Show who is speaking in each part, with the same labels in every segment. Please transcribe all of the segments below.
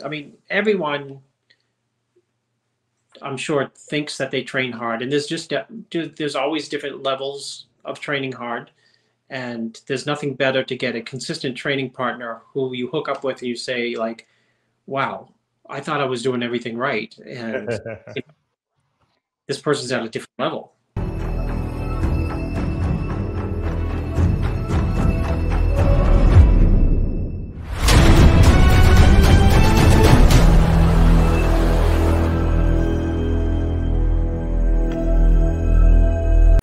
Speaker 1: I mean, everyone, I'm sure, thinks that they train hard, and there's always different levels of training hard, and there's nothing better to get a consistent training partner who you hook up with and you say like, "Wow, I thought I was doing everything right," and this person's at a different level.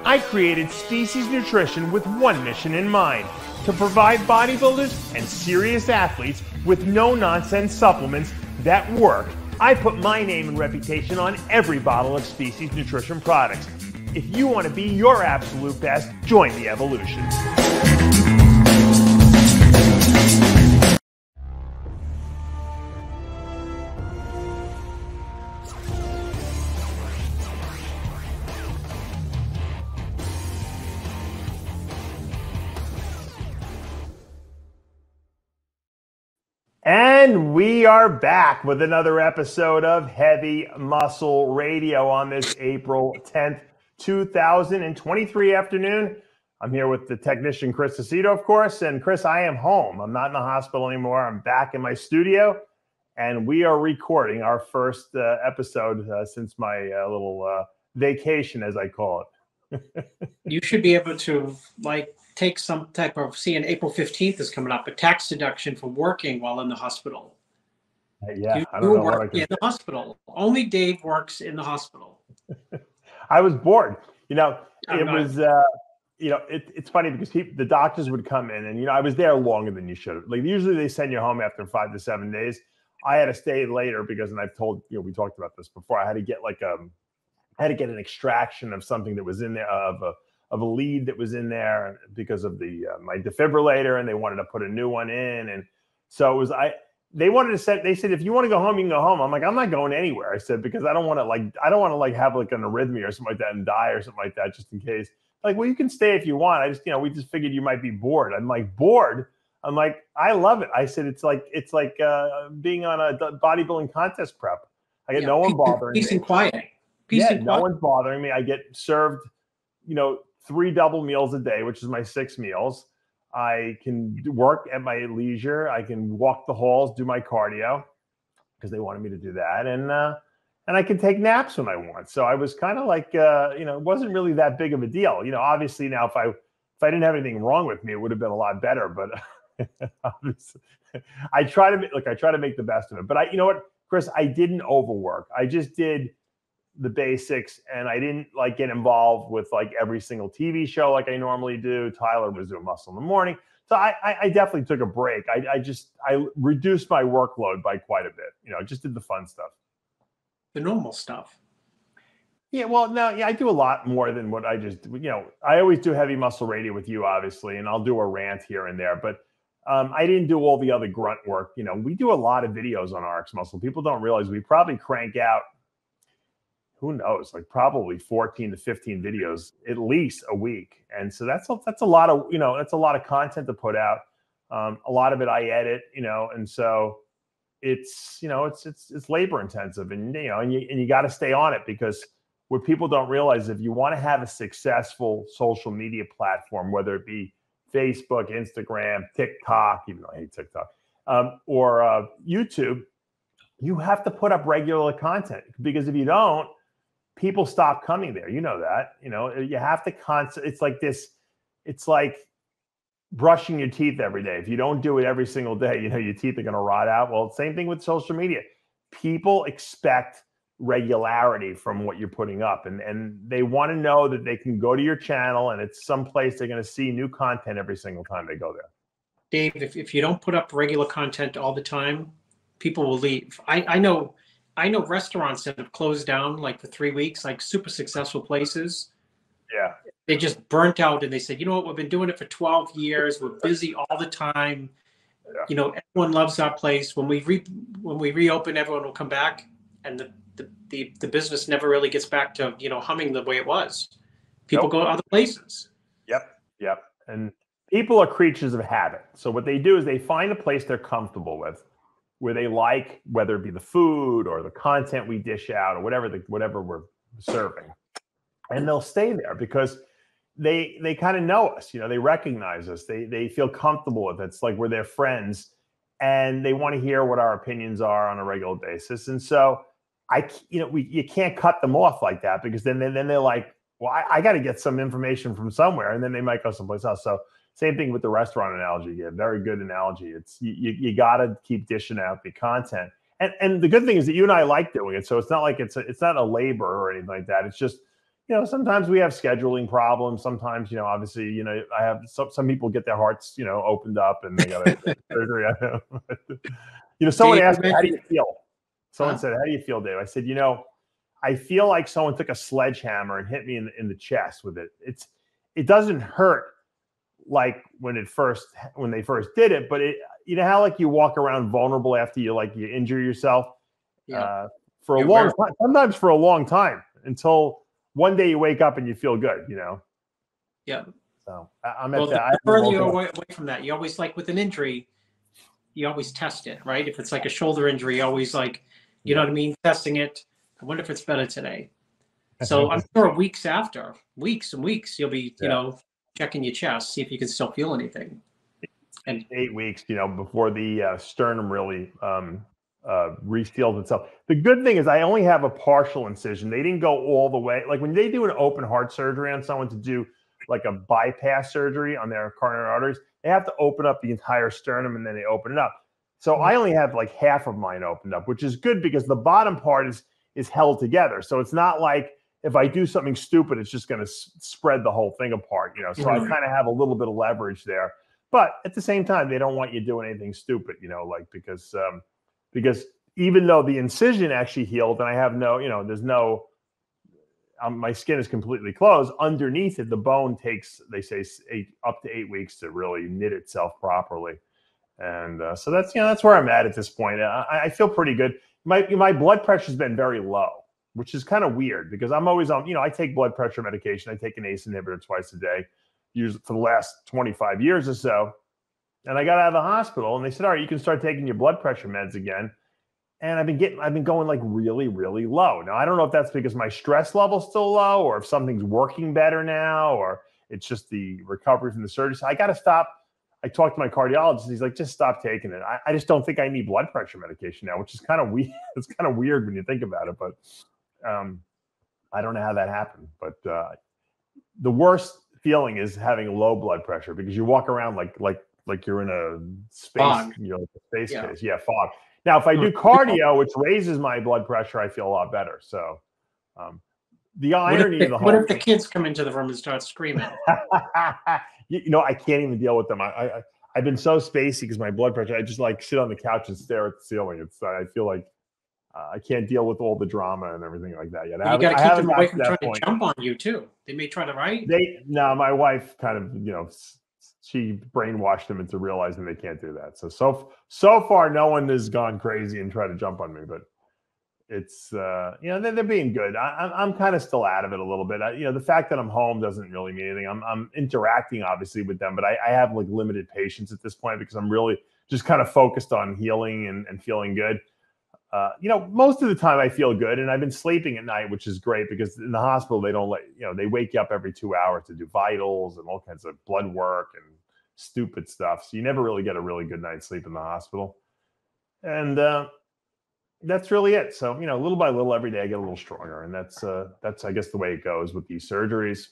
Speaker 2: I created Species Nutrition with one mission in mind: to provide bodybuilders and serious athletes with no-nonsense supplements that work. I put my name and reputation on every bottle of Species Nutrition products. If you want to be your absolute best, join the evolution. And we are back with another episode of Heavy Muscle Radio on this April 10th, 2023 afternoon. I'm here with the technician, Chris Aceto, of course. And Chris, I am home. I'm not in the hospital anymore. I'm back in my studio, and we are recording our first episode since my little vacation, as I call it.
Speaker 1: You should be able to take some type of, seeing April 15th is coming up, a tax deduction for working while in the hospital.
Speaker 2: Yeah, I don't know what I can
Speaker 1: in the hospital. Only Dave works in the hospital.
Speaker 2: I was bored. It's funny because the doctors would come in, and I was there longer than you should have. Like, usually they send you home after 5 to 7 days. I had to stay later because, and I've told we talked about this before. I had to get an extraction of something that was in there, of a lead that was in there because of my defibrillator, and they wanted to put a new one in. And so it was, they said, if you want to go home, you can go home. I'm like, I'm not going anywhere. I said, because I don't want to have like an arrhythmia or something like that and die or something like that, just in case. Like, well, you can stay if you want. We just figured you might be bored. I'm like, bored? I'm like, I love it. I said, it's like being on a bodybuilding contest prep. I get no one bothering me.
Speaker 1: Peace and quiet.
Speaker 2: No one's bothering me. I get served, 3 double meals a day, which is my 6 meals. I can work at my leisure. I can walk the halls, do my cardio because they wanted me to do that. And I can take naps when I want. So I was kind of like, it wasn't really that big of a deal. Obviously now if I didn't have anything wrong with me, it would have been a lot better. But obviously, I try to make the best of it. But you know what, Chris, I didn't overwork. I just did the basics, and I didn't get involved with every single TV show like I normally do. Tyler was doing Muscle in the Morning. So I definitely took a break. I reduced my workload by quite a bit. Just did the fun stuff.
Speaker 1: The normal stuff.
Speaker 2: Yeah, well, no, yeah, I do a lot more than what I just, I always do Heavy Muscle Radio with you, obviously, and I'll do a rant here and there, but I didn't do all the other grunt work. We do a lot of videos on RxMuscle. People don't realize we probably crank out, who knows, probably 14 to 15 videos at least a week. And so that's a lot of, that's a lot of content to put out. A lot of it I edit, and so it's labor intensive, and you got to stay on it, because what people don't realize, if you want to have a successful social media platform, whether it be Facebook, Instagram, TikTok, even though I hate TikTok, or YouTube, you have to put up regular content, because if you don't, people stop coming there. You know that. You have to it's like this. It's like brushing your teeth every day. If you don't do it every single day, your teeth are going to rot out. Well, same thing with social media. People expect regularity from what you're putting up, and they want to know that they can go to your channel and it's someplace they're going to see new content every single time they go there.
Speaker 1: Dave, if you don't put up regular content all the time, people will leave. I know restaurants that have closed down for 3 weeks, super successful places.
Speaker 2: Yeah.
Speaker 1: They just burnt out, and they said, what, we've been doing it for 12 years. We're busy all the time. Yeah. Everyone loves our place. When we reopen, everyone will come back, and the business never really gets back to, humming the way it was. People go to other places.
Speaker 2: Yep. And people are creatures of habit. So what they do is they find a place they're comfortable with. where they like, whether it be the food or the content we dish out or whatever we're serving. And they'll stay there because they kind of know us, they recognize us. They feel comfortable with it. It's like we're their friends and they want to hear what our opinions are on a regular basis. And so you can't cut them off like that, because then they're like, well, I got to get some information from somewhere, and then they might go someplace else. So same thing with the restaurant analogy. Yeah, very good analogy. It's you got to keep dishing out the content, and the good thing is that you and I like doing it. So it's not like it's not a labor or anything like that. It's just, sometimes we have scheduling problems. Sometimes, obviously, I have some people get their hearts, opened up and they got a surgery. Someone asked me, how do you feel? Someone said, how do you feel, Dave? I said, I feel like someone took a sledgehammer and hit me in the chest with it. It doesn't hurt like when they first did it, but how like you walk around vulnerable after you injure yourself for a long time, sometimes for a long time, until one day you wake up and you feel good,
Speaker 1: Yeah.
Speaker 2: So I'm at that.
Speaker 1: The further you're away from that, you always, like with an injury, you always test it, right? If it's like a shoulder injury, you always you know what I mean? Testing it. I wonder if it's better today. So I'm sure weeks and weeks, you'll be, checking your chest, see if you can still feel anything. And
Speaker 2: 8 weeks, before the sternum really reseals itself. The good thing is I only have a partial incision. They didn't go all the way. Like when they do an open heart surgery on someone to do like a bypass surgery on their coronary arteries, they have to open up the entire sternum and then they open it up. So I only have like half of mine opened up, which is good because the bottom part is held together. So it's not like if I do something stupid, it's just going to spread the whole thing apart, So I kind of have a little bit of leverage there. But at the same time, they don't want you doing anything stupid, because even though the incision actually healed and I have there's no, my skin is completely closed, underneath it, the bone takes, they say, up to 8 weeks to really knit itself properly. And so that's where I'm at this point. I feel pretty good. My blood pressure has been very low, which is kind of weird because I'm always on, I take blood pressure medication. I take an ACE inhibitor twice a day, usually for the last 25 years or so. And I got out of the hospital and they said, all right, you can start taking your blood pressure meds again. And I've been going like really, really low. Now, I don't know if that's because my stress level's still low or if something's working better now, or it's just the recovery from the surgery. So I got to stop. I talked to my cardiologist. He's like, just stop taking it. I just don't think I need blood pressure medication now, which is kind of weird. It's kind of weird when you think about it, but I don't know how that happened. But the worst feeling is having low blood pressure because you walk around like you're in a space,
Speaker 1: fog.
Speaker 2: Space case. Yeah, fog. Now, if I do cardio, which raises my blood pressure, I feel a lot better. So the irony of the whole
Speaker 1: What if the kids come into the room and start screaming?
Speaker 2: I can't even deal with them. I've been so spacey because my blood pressure. I just sit on the couch and stare at the ceiling. I feel like I can't deal with all the drama and everything like that yet.
Speaker 1: You got to keep them away from trying to jump on you too. They may try to, right?
Speaker 2: No, my wife kind of, she brainwashed them into realizing they can't do that. So far, no one has gone crazy and tried to jump on me, but it's, they're being good. I'm kind of still out of it a little bit. The fact that I'm home doesn't really mean anything. I'm interacting obviously with them, but I have like limited patience at this point because I'm really just kind of focused on healing and feeling good. Most of the time I feel good and I've been sleeping at night, which is great because in the hospital, they don't they wake you up every 2 hours to do vitals and all kinds of blood work and stupid stuff. So you never really get a really good night's sleep in the hospital. And that's really it. So, little by little, every day I get a little stronger. And that's, I guess, the way it goes with these surgeries.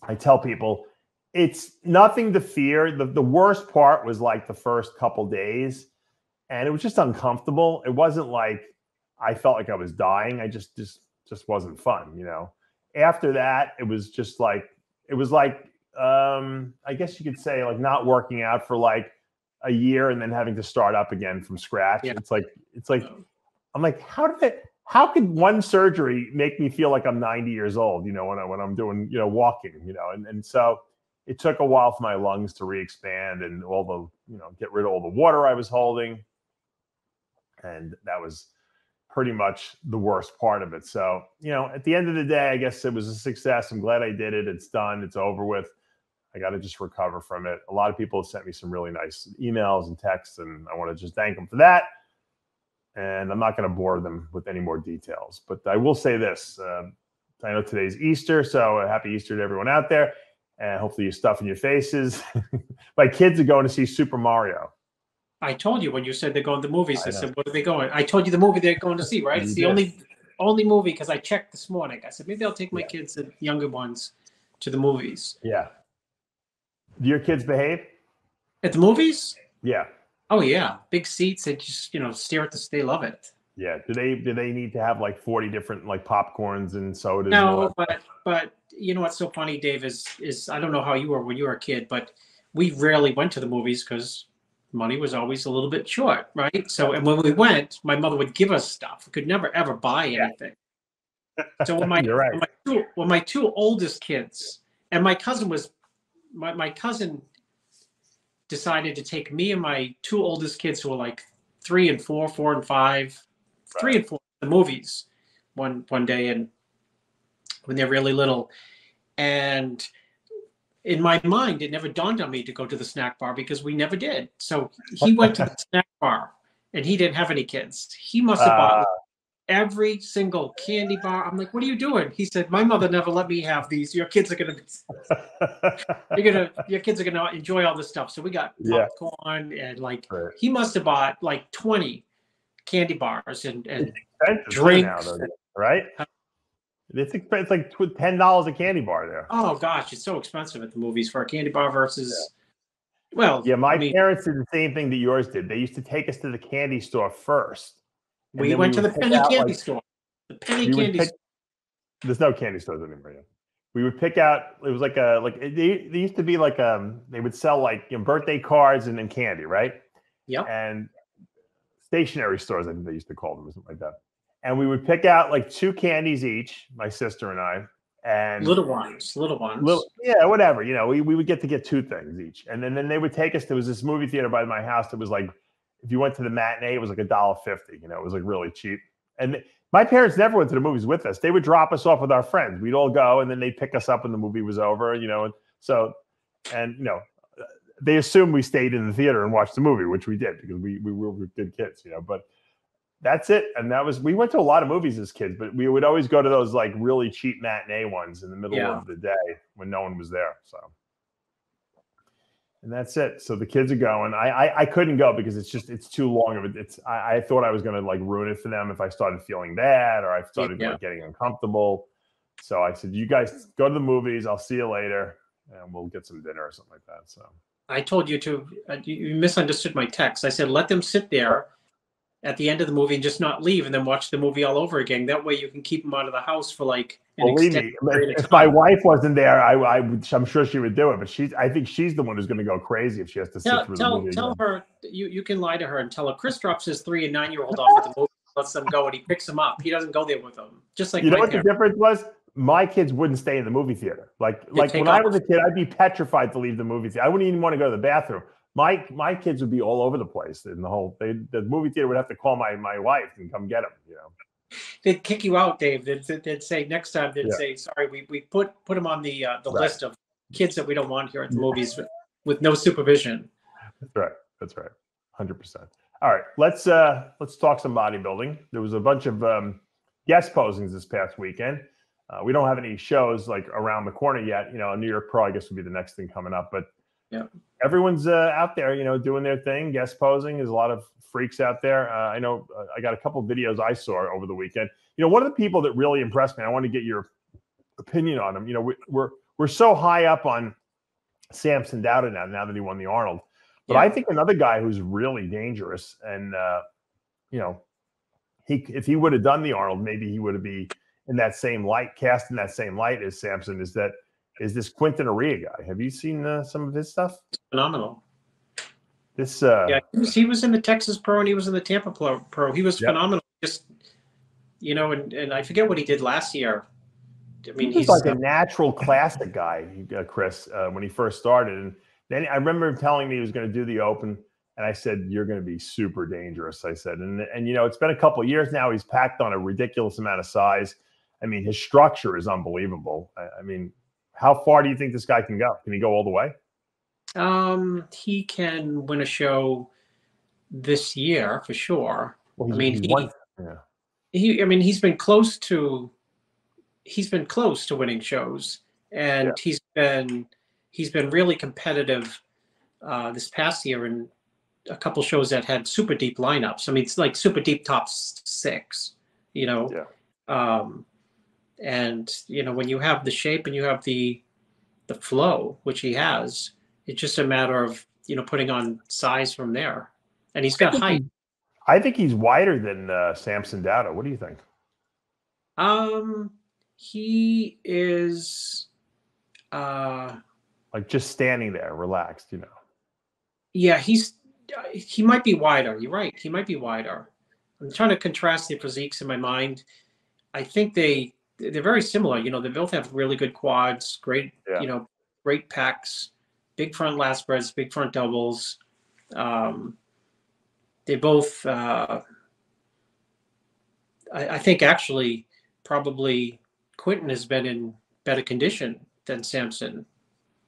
Speaker 2: I tell people it's nothing to fear. The worst part was like the first couple days. And it was just uncomfortable. It wasn't like I felt like I was dying. I just wasn't fun, After that, it was just like, I guess you could say like not working out for like a year and then having to start up again from scratch. Yeah. It's like, I'm like, how could one surgery make me feel like I'm 90 years old, when I'm doing, walking, and so it took a while for my lungs to re-expand and all the, get rid of all the water I was holding. And that was pretty much the worst part of it. So, at the end of the day, I guess it was a success. I'm glad I did it. It's done. It's over with. I got to just recover from it. A lot of people have sent me some really nice emails and texts, and I want to just thank them for that. and I'm not going to bore them with any more details. But I will say this. I know today's Easter, so happy Easter to everyone out there. And hopefully you're stuffing your faces. My kids are going to see Super Mario.
Speaker 1: I told you when you said they're going to the movies. I said, what are they going? I told you the movie they're going to see, right? It's the only movie, because I checked this morning. I said, maybe I'll take my kids, the younger ones, to the movies.
Speaker 2: Yeah. Do your kids behave?
Speaker 1: At the movies?
Speaker 2: Yeah.
Speaker 1: Oh, yeah. Big seats. They just, stare at they love it.
Speaker 2: Yeah. Do they need to have like 40 different like popcorns and sodas?
Speaker 1: No, but you know what's so funny, Dave, is I don't know how you were when you were a kid, but we rarely went to the movies because money was always a little bit short, right? So, and when we went, my mother would give us stuff. We could never ever buy anything. So when my two oldest kids, and my cousin my cousin decided to take me and my two oldest kids, who were like 3 and 4, 4 and 5, 3 and 4, the movies one day, and when they're really little. And in my mind, it never dawned on me to go to the snack bar because we never did. So he went to the snack bar, and he didn't have any kids. He must have bought every single candy bar. I'm like, what are you doing? He said, my mother never let me have these. Your kids are gonna enjoy all this stuff. So we got popcorn and he must have bought like 20 candy bars and drinks.
Speaker 2: Now, though, right? It's like $10 a candy bar there.
Speaker 1: Oh gosh, it's so expensive at the movies for a candy bar versus.
Speaker 2: My parents did the same thing that yours did. They used to take us to the candy store first.
Speaker 1: We went to the penny candy store. The penny candy store.
Speaker 2: There's no candy stores anymore. Yeah. We would pick out. It was they used to be they would sell birthday cards and then candy, right?
Speaker 1: Yeah.
Speaker 2: And stationery stores, I think they used to call them, or something like that. And we would pick out 2 candies each, my sister and I, and
Speaker 1: little ones.
Speaker 2: Whatever. We would get 2 things each, and then they would take us. There was this movie theater by my house that was if you went to the matinee, it was $1.50. It was really cheap. And my parents never went to the movies with us. They would drop us off with our friends. We'd all go, and then they'd pick us up when the movie was over. They assumed we stayed in the theater and watched the movie, which we did because we were good kids. But that's it. And we went to a lot of movies as kids, but we would always go to those really cheap matinee ones in the middle of the day when no one was there. So. And that's it. So the kids are going. I couldn't go because it's too long of it. I thought I was going to ruin it for them if I started feeling bad or I started getting uncomfortable. So I said, you guys go to the movies. I'll see you later, and we'll get some dinner or something like that. So
Speaker 1: I told you to. You misunderstood my text. I said let them sit there at the end of the movie and just not leave, and then watch the movie all over again. That way you can keep them out of the house for
Speaker 2: Believe me, if my wife wasn't there, I'm sure she would do it. But I think she's the one who's going to go crazy if she has to sit through the movie.
Speaker 1: Tell her you can lie to her and tell her Chris drops his 3 and 9-year-old off at the movie, lets them go, and he picks them up. He doesn't go there with them. Just like
Speaker 2: you know what the difference was? My kids wouldn't stay in the movie theater. Like when I was a kid, I'd be petrified to leave the movie theater. I wouldn't even want to go to the bathroom. My kids would be all over the place, and the movie theater would have to call my wife and come get them.
Speaker 1: They'd kick you out, Dave. They'd say next time. They'd say, "Sorry, we put them on the list of kids that we don't want here at the movies with no supervision."
Speaker 2: That's right. 100%. All right, let's talk some bodybuilding. There was a bunch of guest postings this past weekend. We don't have any shows around the corner yet. New York Pro, I guess, would be the next thing coming up. But everyone's out there, doing their thing, guest posing. There's a lot of freaks out there. I know I got a couple of videos I saw over the weekend. One of the people that really impressed me, I want to get your opinion on him. We're so high up on Samson Dowda now that he won the Arnold. But I think another guy who's really dangerous, and if he would have done the Arnold, maybe he would have been in that same light, cast in that same light as Samson. Is this Quinton Aria guy? Have you seen some of his stuff?
Speaker 1: It's phenomenal.
Speaker 2: This
Speaker 1: he was in the Texas Pro and he was in the Tampa Pro. He was phenomenal. Just and I forget what he did last year. I mean,
Speaker 2: he's like a natural classic guy, Chris, when he first started. And then I remember him telling me he was going to do the Open, and I said, "You're going to be super dangerous." I said, and it's been a couple of years now. He's packed on a ridiculous amount of size. I mean, his structure is unbelievable. I mean, how far do you think this guy can go? Can he go all the way?
Speaker 1: He can win a show this year for sure.
Speaker 2: Well,
Speaker 1: I mean,
Speaker 2: he's one. Yeah.
Speaker 1: I mean, he's been close to winning shows,
Speaker 2: Yeah.
Speaker 1: and he's been really competitive this past year in a couple shows that had super deep lineups. I mean, it's like super deep top six, you know.
Speaker 2: Yeah.
Speaker 1: And you know, when you have the shape and you have the flow, which he has, it's just a matter of, you know, putting on size from there. And he's got height.
Speaker 2: I think he's wider than Samson Dowda. What do you think?
Speaker 1: He is
Speaker 2: Like just standing there, relaxed, you know.
Speaker 1: yeah, he might be wider. You're right. He might be wider. I'm trying to contrast the physiques in my mind. I think they're very similar. You know, they both have really good quads, great,
Speaker 2: Yeah.
Speaker 1: you know, great pecs, big front lat spreads, big front doubles. They both, I think actually probably Quentin has been in better condition than Samson.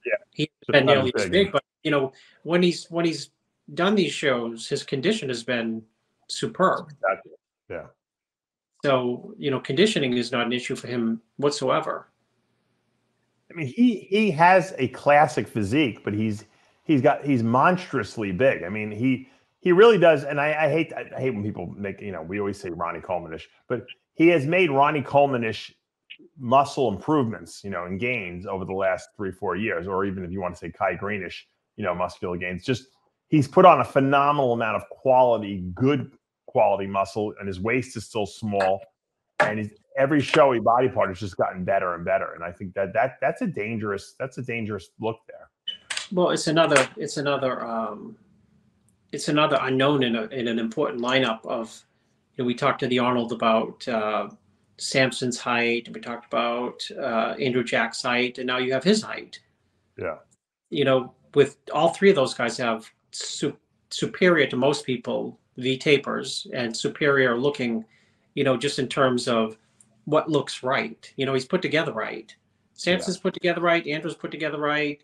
Speaker 2: Yeah.
Speaker 1: He's been nearly as big, but you know, when he's done these shows, his condition has been superb.
Speaker 2: Exactly. Yeah.
Speaker 1: So, you know, conditioning is not an issue for him whatsoever.
Speaker 2: I mean, he has a classic physique, but he's monstrously big. I mean, he really does. And I hate when people make, you know, we always say Ronnie Coleman-ish, but he has made Ronnie Coleman-ish muscle improvements, you know, and gains over the last 3-4 years, or even if you want to say Kai Greenish, you know, muscular gains. Just he's put on a phenomenal amount of good quality muscle, and his waist is still small, and every showy body part has just gotten better and better. And I think that's a dangerous look there.
Speaker 1: Well, it's another unknown in an important lineup of, you know, we talked to the Arnold about Samson's height, and we talked about Andrew Jack's height, and now you have his height.
Speaker 2: Yeah.
Speaker 1: You know, with all three of those guys have superior to most people V tapers, and superior looking, you know, just in terms of what looks right. You know, he's put together right. Samson's put together right. Andrew's put together right.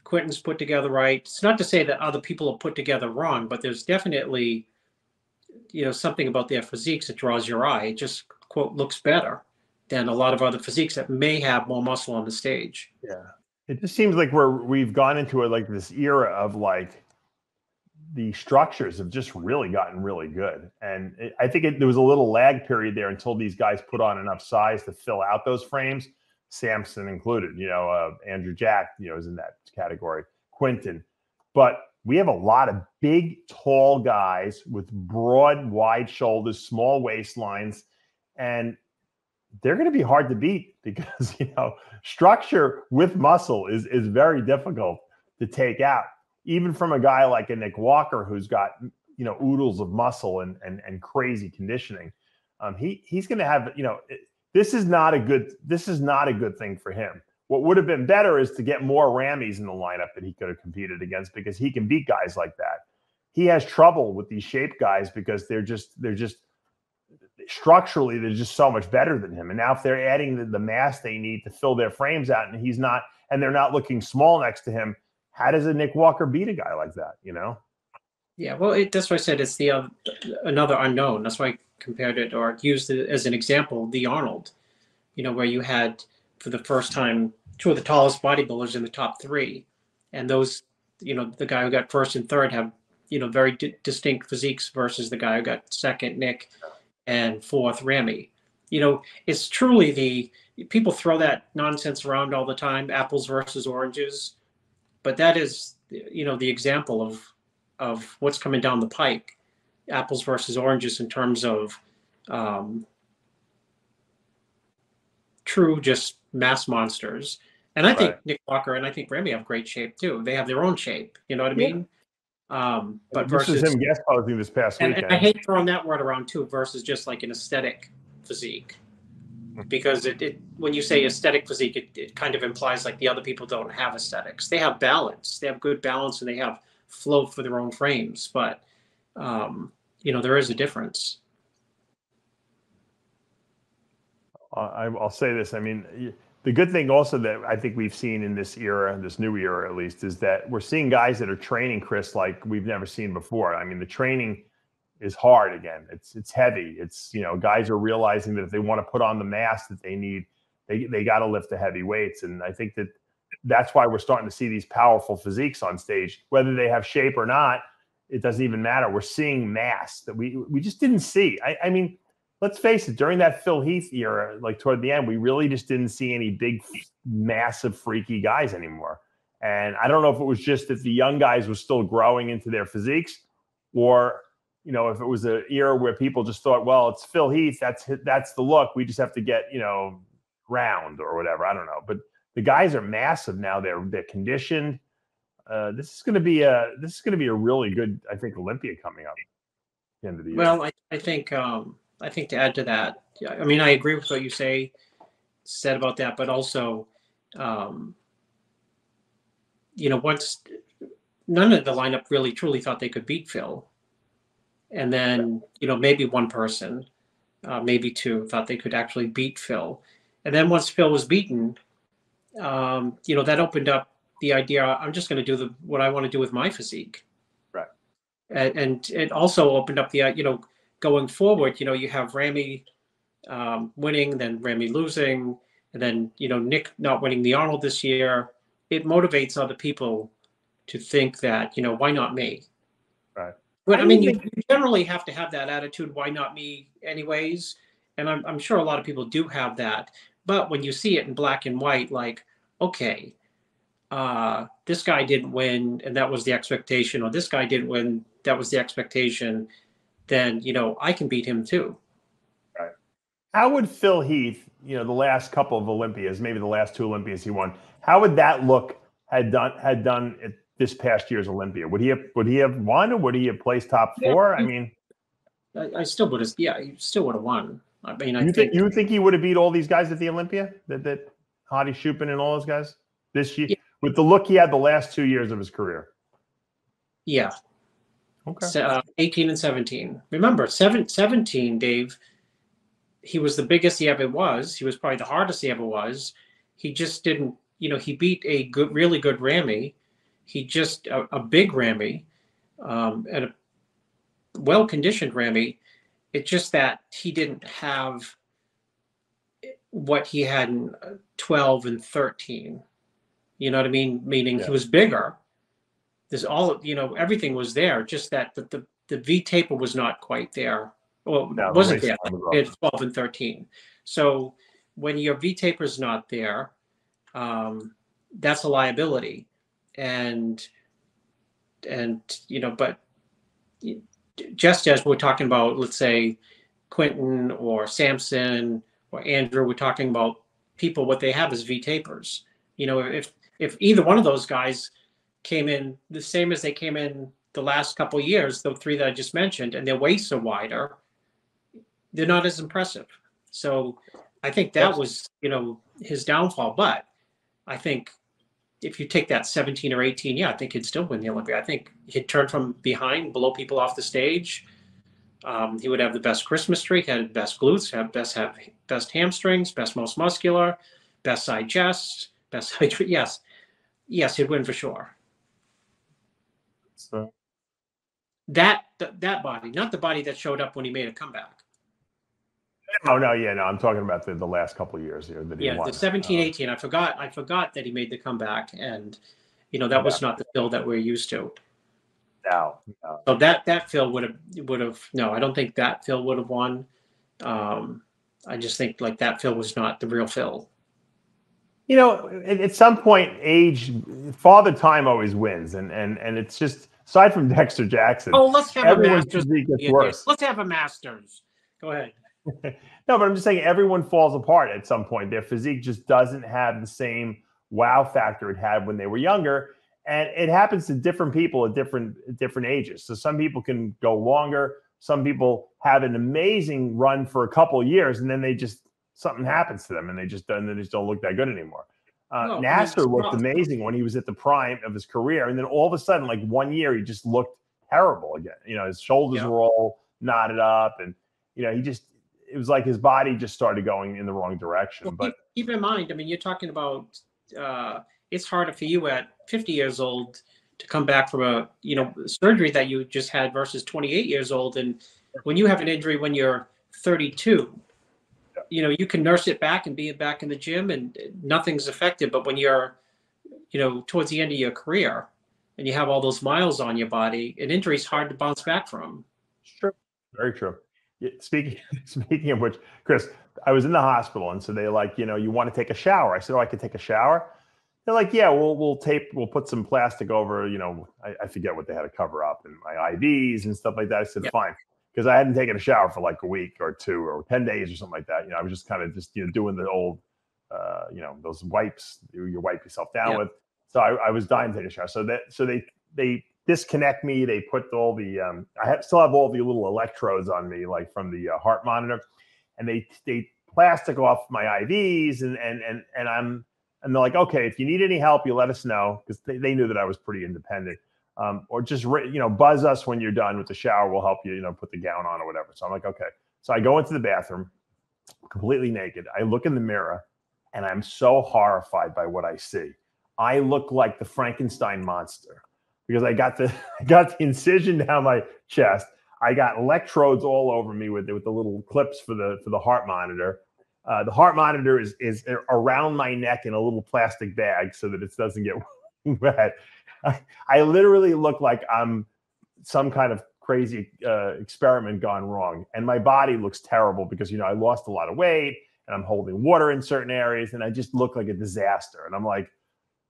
Speaker 1: Quentin's put together right. It's not to say that other people are put together wrong, but there's definitely, you know, something about their physiques that draws your eye. It just, quote, looks better than a lot of other physiques that may have more muscle on the stage.
Speaker 2: Yeah. It just seems like we've gone into like this era of like the structures have just really gotten really good. And I think there was a little lag period there until these guys put on enough size to fill out those frames, Samson included. You know, Andrew Jack, you know, is in that category, Quentin. But we have a lot of big, tall guys with broad, wide shoulders, small waistlines, and they're going to be hard to beat because, you know, structure with muscle is very difficult to take out, even from a guy like a Nick Walker who's got, you know, oodles of muscle and crazy conditioning. He's going to have, you know, this is not a good thing for him. What would have been better is to get more Rammies in the lineup that he could have competed against, because he can beat guys like that. He has trouble with these shape guys because they're just structurally, they're just so much better than him. And now if they're adding the mass they need to fill their frames out, and they're not looking small next to him, how does a Nick Walker beat a guy like that, you know?
Speaker 1: Yeah, well, that's why I said it's another unknown. That's why I compared it or used it as an example, the Arnold, you know, where you had for the first time two of the tallest bodybuilders in the top three. And those, you know, the guy who got first and third have, you know, very distinct physiques versus the guy who got second, Nick, and fourth, Ramy. You know, it's truly people throw that nonsense around all the time, apples versus oranges. But that is, you know, the example of what's coming down the pike, apples versus oranges in terms of true just mass monsters. And I think Nick Walker and I think Remy have great shape too. They have their own shape. You know what I mean? But
Speaker 2: this is him guest posing this past weekend.
Speaker 1: And I hate throwing that word around too, versus just like an aesthetic physique. Because when you say aesthetic physique, it kind of implies like the other people don't have aesthetics. They have balance. They have good balance, and they have flow for their own frames. But you know, there is a difference.
Speaker 2: I'll say this. I mean, the good thing also that I think we've seen in this era, this new era at least, is that we're seeing guys that are training, Chris, like we've never seen before. I mean, the training is hard again. It's heavy. It's, you know, guys are realizing that if they want to put on the mass that they need, they got to lift the heavy weights. And I think that that's why we're starting to see these powerful physiques on stage, whether they have shape or not. It doesn't even matter. We're seeing mass that we just didn't see. I mean, let's face it, during that Phil Heath era, like toward the end, we really just didn't see any big, massive, freaky guys anymore. And I don't know if it was just that the young guys were still growing into their physiques, or, you know, if it was an era where people just thought, well, it's Phil Heath, that's the look. We just have to get, you know, round or whatever. I don't know. But the guys are massive now. They're conditioned. This is going to be a really good, I think, Olympia coming up at the end of the year.
Speaker 1: Well, I think to add to that, I mean, I agree with what you said about that, but also, you know, once none of the lineup really truly thought they could beat Phil, and then, you know, maybe one person, maybe two, thought they could actually beat Phil, and then once Phil was beaten, you know, that opened up the idea. I'm just going to do what I want to do with my physique,
Speaker 2: right?
Speaker 1: And it also opened up the, you know, going forward, you know, you have Ramy winning, then Ramy losing, and then, you know, Nick not winning the Arnold this year. It motivates other people to think that, you know, why not me?
Speaker 2: Right.
Speaker 1: But I mean, you generally have to have that attitude, why not me anyways? And I'm sure a lot of people do have that. But when you see it in black and white, like, okay, this guy didn't win and that was the expectation, or this guy didn't win, that was the expectation, then, you know, I can beat him too.
Speaker 2: Right. How would Phil Heath, you know, the last couple of Olympias, maybe the last two Olympias he won, how would that look had done at this past year's Olympia? Would he have won, or would he have placed top four?
Speaker 1: Yeah,
Speaker 2: I mean,
Speaker 1: I still would have. Yeah, he still would have won. I mean,
Speaker 2: you think he would have beat all these guys at the Olympia? That Hadi Chupin and all those guys this year, yeah, with the look he had the last 2 years of his career?
Speaker 1: Yeah.
Speaker 2: Okay.
Speaker 1: 18 and 17. Remember, 17, Dave. He was the biggest he ever was. He was probably the hardest he ever was. He just didn't. You know, he beat a really good Ramy. He just a big Ramy, and a well-conditioned Ramy. It's just that he didn't have what he had in 12 and 13. You know what I mean? Meaning, yeah, he was bigger. There's all, you know, everything was there. Just that the V taper was not quite there. Well, no, it wasn't there. It's 12 and 13. So when your V taper is not there, that's a liability. And you know, but just as we're talking about, let's say, Quentin or Samson or Andrew, we're talking about people, what they have is V tapers. You know, if either one of those guys came in the same as they came in the last couple of years, the three that I just mentioned, and their waists are wider, they're not as impressive. So I think that was, you know, his downfall. But I think if you take that 17 or 18, yeah, I think he'd still win the Olympia. I think he'd turn from behind, blow people off the stage. He would have the best Christmas tree, had best glutes, have best hamstrings, best most muscular, best side chest, best side. Yes, he'd win for sure.
Speaker 2: So
Speaker 1: that body, not the body that showed up when he made a comeback.
Speaker 2: No, I'm talking about the last couple of years here that he won.
Speaker 1: The 17, 18. I forgot that he made the comeback, and you know that was not the Phil that we're used to.
Speaker 2: No.
Speaker 1: So that Phil would have. No, I don't think that Phil would have won. I just think like that Phil was not the real Phil.
Speaker 2: You know, at some point, father time always wins, and it's just, aside from Dexter Jackson.
Speaker 1: Oh, let's have a Masters.
Speaker 2: Worse.
Speaker 1: Let's have a Masters. Go ahead.
Speaker 2: No, but I'm just saying everyone falls apart at some point. Their physique just doesn't have the same wow factor it had when they were younger. And it happens to different people at different ages. So some people can go longer. Some people have an amazing run for a couple of years, and then something happens to them, and they just don't look that good anymore. Nasser looked amazing when he was at the prime of his career, and then all of a sudden, like 1 year, he just looked terrible again. You know, his shoulders were all knotted up, and you know, it was like his body just started going in the wrong direction.
Speaker 1: Well,
Speaker 2: but
Speaker 1: keep in mind, I mean, you're talking about it's harder for you at 50 years old to come back from a, surgery that you just had versus 28 years old. And when you have an injury when you're 32, you can nurse it back and be back in the gym and nothing's affected. But when you're, towards the end of your career and you have all those miles on your body, an injury is hard to bounce back from.
Speaker 2: True. Very true. Yeah, speaking of which, Chris, I was in the hospital, and so they like, you want to take a shower? I said, oh, I could take a shower. They're like, yeah, we'll put some plastic over, I forget what they had to cover up, and my IVs and stuff like that. I said, fine, because I hadn't taken a shower for like a week or 2 or 10 days or something like that. I was just kind of doing the old, those wipes you wipe yourself down with. So I was dying to take a shower. So they disconnect me. They put all the still have all the little electrodes on me, like from the heart monitor, and they plastic off my IVs, and they're like, okay, if you need any help, you let us know, because they knew that I was pretty independent, or just buzz us when you're done with the shower. We'll help you, put the gown on or whatever. So I'm like, okay. So I go into the bathroom, completely naked. I look in the mirror, and I'm so horrified by what I see. I look like the Frankenstein monster, because I got the incision down my chest. I got electrodes all over me with the little clips for the heart monitor. The heart monitor is around my neck in a little plastic bag so that it doesn't get wet. I literally look like I'm some kind of crazy experiment gone wrong, and my body looks terrible because I lost a lot of weight and I'm holding water in certain areas, and I just look like a disaster. And I'm like,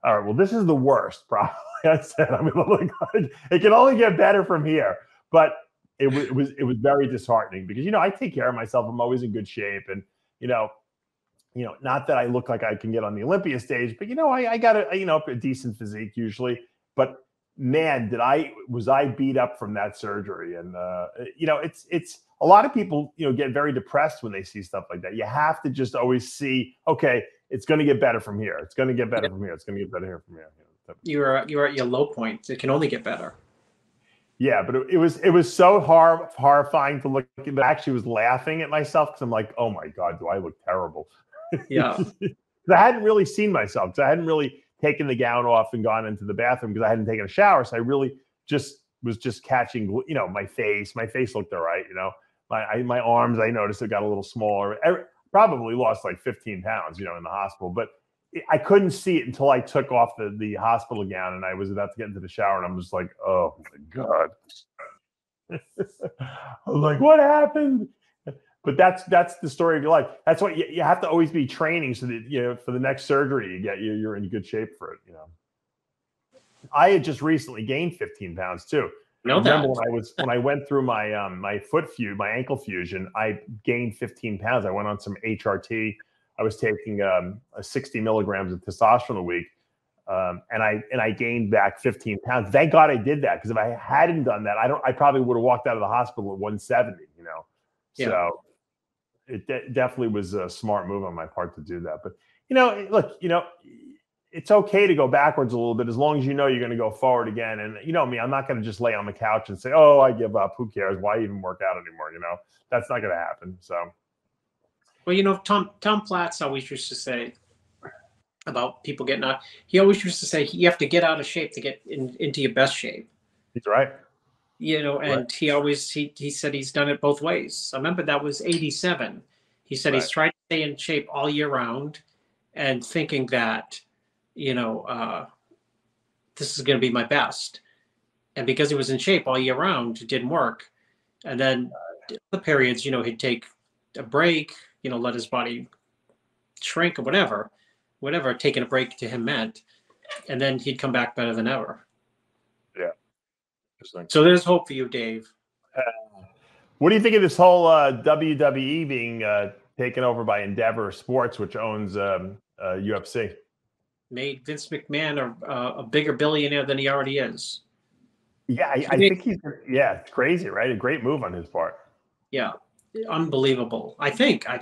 Speaker 2: all right, well, this is the worst, probably. I said, I'm gonna look like it can only get better from here. But it was very disheartening, because I take care of myself. I'm always in good shape, and not that I look like I can get on the Olympia stage, but I got a decent physique usually. But man, was I beat up from that surgery. And it's a lot of people get very depressed when they see stuff like that. You have to just always see, okay, it's going to get better from here. It's going to get better from here. It's going to get better here from here.
Speaker 1: You're at your low point. It can only get better.
Speaker 2: Yeah, but it was so horrifying to look at. I actually was laughing at myself, because I'm like, oh my God, do I look terrible?
Speaker 1: Yeah.
Speaker 2: I hadn't really seen myself, because I hadn't really taken the gown off and gone into the bathroom, because I hadn't taken a shower. So I really was catching, my face. My face looked all right. My arms, I noticed it got a little smaller. Probably lost like 15 pounds, in the hospital. But I couldn't see it until I took off the hospital gown, and I was about to get into the shower, and I'm just like, oh my God. I was like, what happened? But that's the story of your life. That's what you have to always be training, so that for the next surgery you're in good shape for it. I had just recently gained 15 pounds too. Remember when I went through my my ankle fusion, I gained 15 pounds. I went on some HRT. I was taking 60 milligrams of testosterone a week, and I gained back 15 pounds. Thank God I did that, because if I hadn't done that, I probably would have walked out of the hospital at 170.
Speaker 1: Yeah.
Speaker 2: So it definitely was a smart move on my part to do that. But look, it's okay to go backwards a little bit, as long as you're going to go forward again. And me, I'm not going to just lay on the couch and say, oh, I give up. Who cares? Why even work out anymore? That's not going to happen. So.
Speaker 1: Well, Tom Platz always used to say about people getting out. He always used to say you have to get out of shape to get into your best shape.
Speaker 2: He's right.
Speaker 1: And right. He said he's done it both ways. I remember that was 87. He said he's tried to stay in shape all year round, and thinking that, this is going to be my best. And because he was in shape all year round, it didn't work. And then the periods, he'd take a break, let his body shrink or whatever taking a break to him meant. And then he'd come back better than ever.
Speaker 2: Yeah.
Speaker 1: So there's hope for you, Dave.
Speaker 2: What do you think of this whole WWE being taken over by Endeavor Sports, which owns UFC?
Speaker 1: Made Vince McMahon a bigger billionaire than he already is.
Speaker 2: Yeah, I think he's it's crazy, right? A great move on his part.
Speaker 1: Yeah, unbelievable. I think I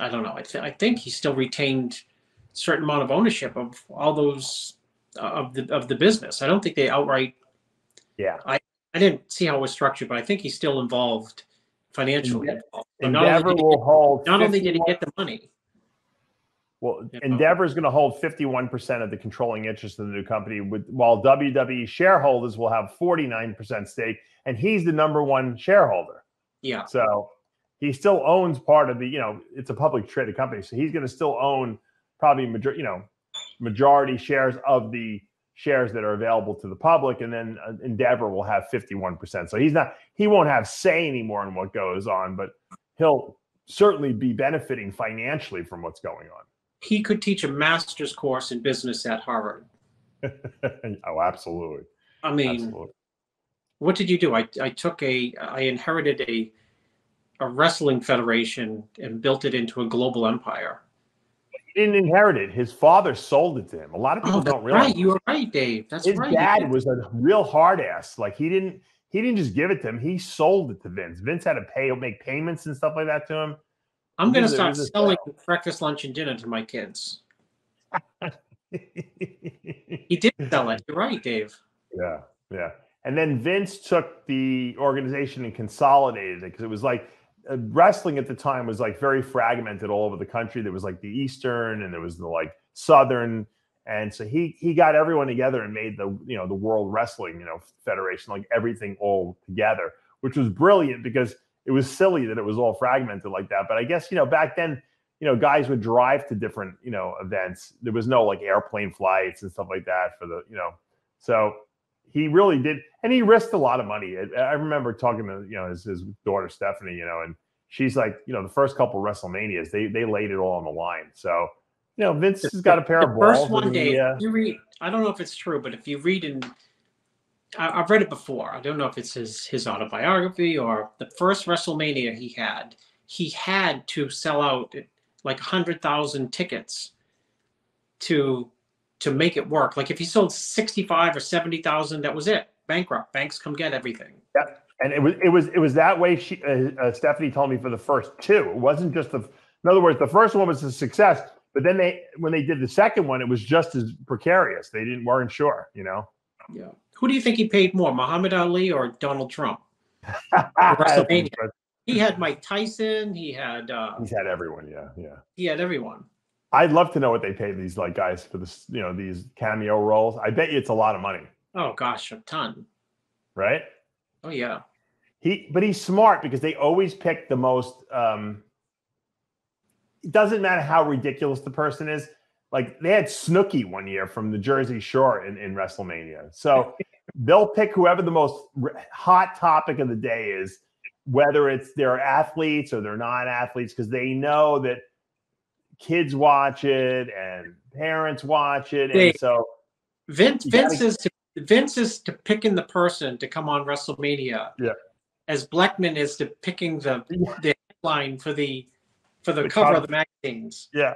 Speaker 1: don't know. I think he still retained a certain amount of ownership of all those of the business. I don't think they outright.
Speaker 2: Yeah,
Speaker 1: I didn't see how it was structured, but I think he's still involved financially.
Speaker 2: Endeavor will hold.
Speaker 1: Not only did he get the money.
Speaker 2: Well,
Speaker 1: You know?
Speaker 2: Endeavor is going to hold 51% of the controlling interest in the new company, while WWE shareholders will have 49% stake, and he's the #1 shareholder.
Speaker 1: Yeah.
Speaker 2: So he still owns part of the, it's a public traded company, so he's going to still own probably majority shares of the shares that are available to the public, and then Endeavor will have 51%. So he won't have say anymore in what goes on, but he'll certainly be benefiting financially from what's going on.
Speaker 1: He could teach a master's course in business at Harvard.
Speaker 2: Oh, absolutely.
Speaker 1: I mean,
Speaker 2: absolutely.
Speaker 1: What did you do? I inherited a wrestling federation and built it into a global empire.
Speaker 2: He didn't inherit it. His father sold it to him. A lot of people don't realize.
Speaker 1: Right, you were right, Dave. That's
Speaker 2: his
Speaker 1: right.
Speaker 2: His dad was a real hard ass. Like he didn't just give it to him. He sold it to Vince. Vince had to make payments and stuff like that to him.
Speaker 1: I'm going to start selling breakfast, lunch, and dinner to my kids. He did sell it. You're right, Dave.
Speaker 2: Yeah, yeah. And then Vince took the organization and consolidated it, because it was like wrestling at the time was like very fragmented all over the country. There was like the Eastern and there was the like Southern. And so he got everyone together and made the World Wrestling, Federation, like everything all together, which was brilliant because it was silly that it was all fragmented like that. But I guess, back then, guys would drive to different, events. There was no like airplane flights and stuff like that for the, so he really did. And he risked a lot of money. I remember talking to, his daughter, Stephanie, and she's like, the first couple of WrestleManias, they laid it all on the line. So, Vince has got a pair of balls.
Speaker 1: First one, Dave, you read, I don't know if it's true, but if you read I've read it before. I don't know if it's his autobiography or the first WrestleMania he had to sell out like 100,000 tickets to make it work. Like if he sold 65 or 70,000, that was it. Bankrupt. Banks come get everything.
Speaker 2: Yeah, and it was that way. Stephanie told me for the first two. It wasn't just in other words, the first one was a success, but then when they did the second one, it was just as precarious. They weren't sure,
Speaker 1: Yeah. Who do you think he paid more, Muhammad Ali or Donald Trump? WrestleMania. He had Mike Tyson. He's had
Speaker 2: everyone. Yeah.
Speaker 1: He had everyone.
Speaker 2: I'd love to know what they paid these like guys for this, these cameo roles. I bet you it's a lot of money.
Speaker 1: Oh gosh, a ton.
Speaker 2: Right?
Speaker 1: Oh yeah.
Speaker 2: But he's smart because they always pick the most. It doesn't matter how ridiculous the person is. Like they had Snooki one year from the Jersey Shore in WrestleMania. So they'll pick whoever the most hot topic of the day is, whether they're athletes or they're not athletes, because they know that kids watch it and parents watch it. And so
Speaker 1: Vince is to picking the person to come on WrestleMania.
Speaker 2: Yeah.
Speaker 1: As Blackman is to picking the headline for the cover of the magazines.
Speaker 2: Yeah.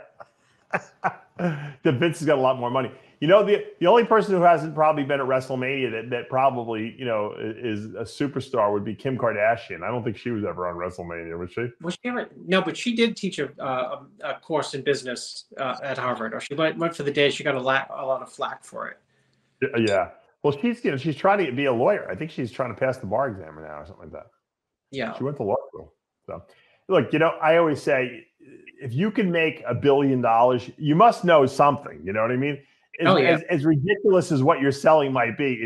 Speaker 2: The Vince has got a lot more money. The only person who hasn't probably been at WrestleMania that probably, is a superstar would be Kim Kardashian. I don't think she was ever on WrestleMania, was she?
Speaker 1: Was she ever? No, but she did teach a course in business at Harvard, or she went for the day. She got a lot of flack for it.
Speaker 2: Yeah. Well, she's trying to be a lawyer. I think she's trying to pass the bar exam now or something like that.
Speaker 1: Yeah.
Speaker 2: She went to law school. So, look, I always say, if you can make $1 billion, you must know something. You know what I mean? As ridiculous as what you're selling might be,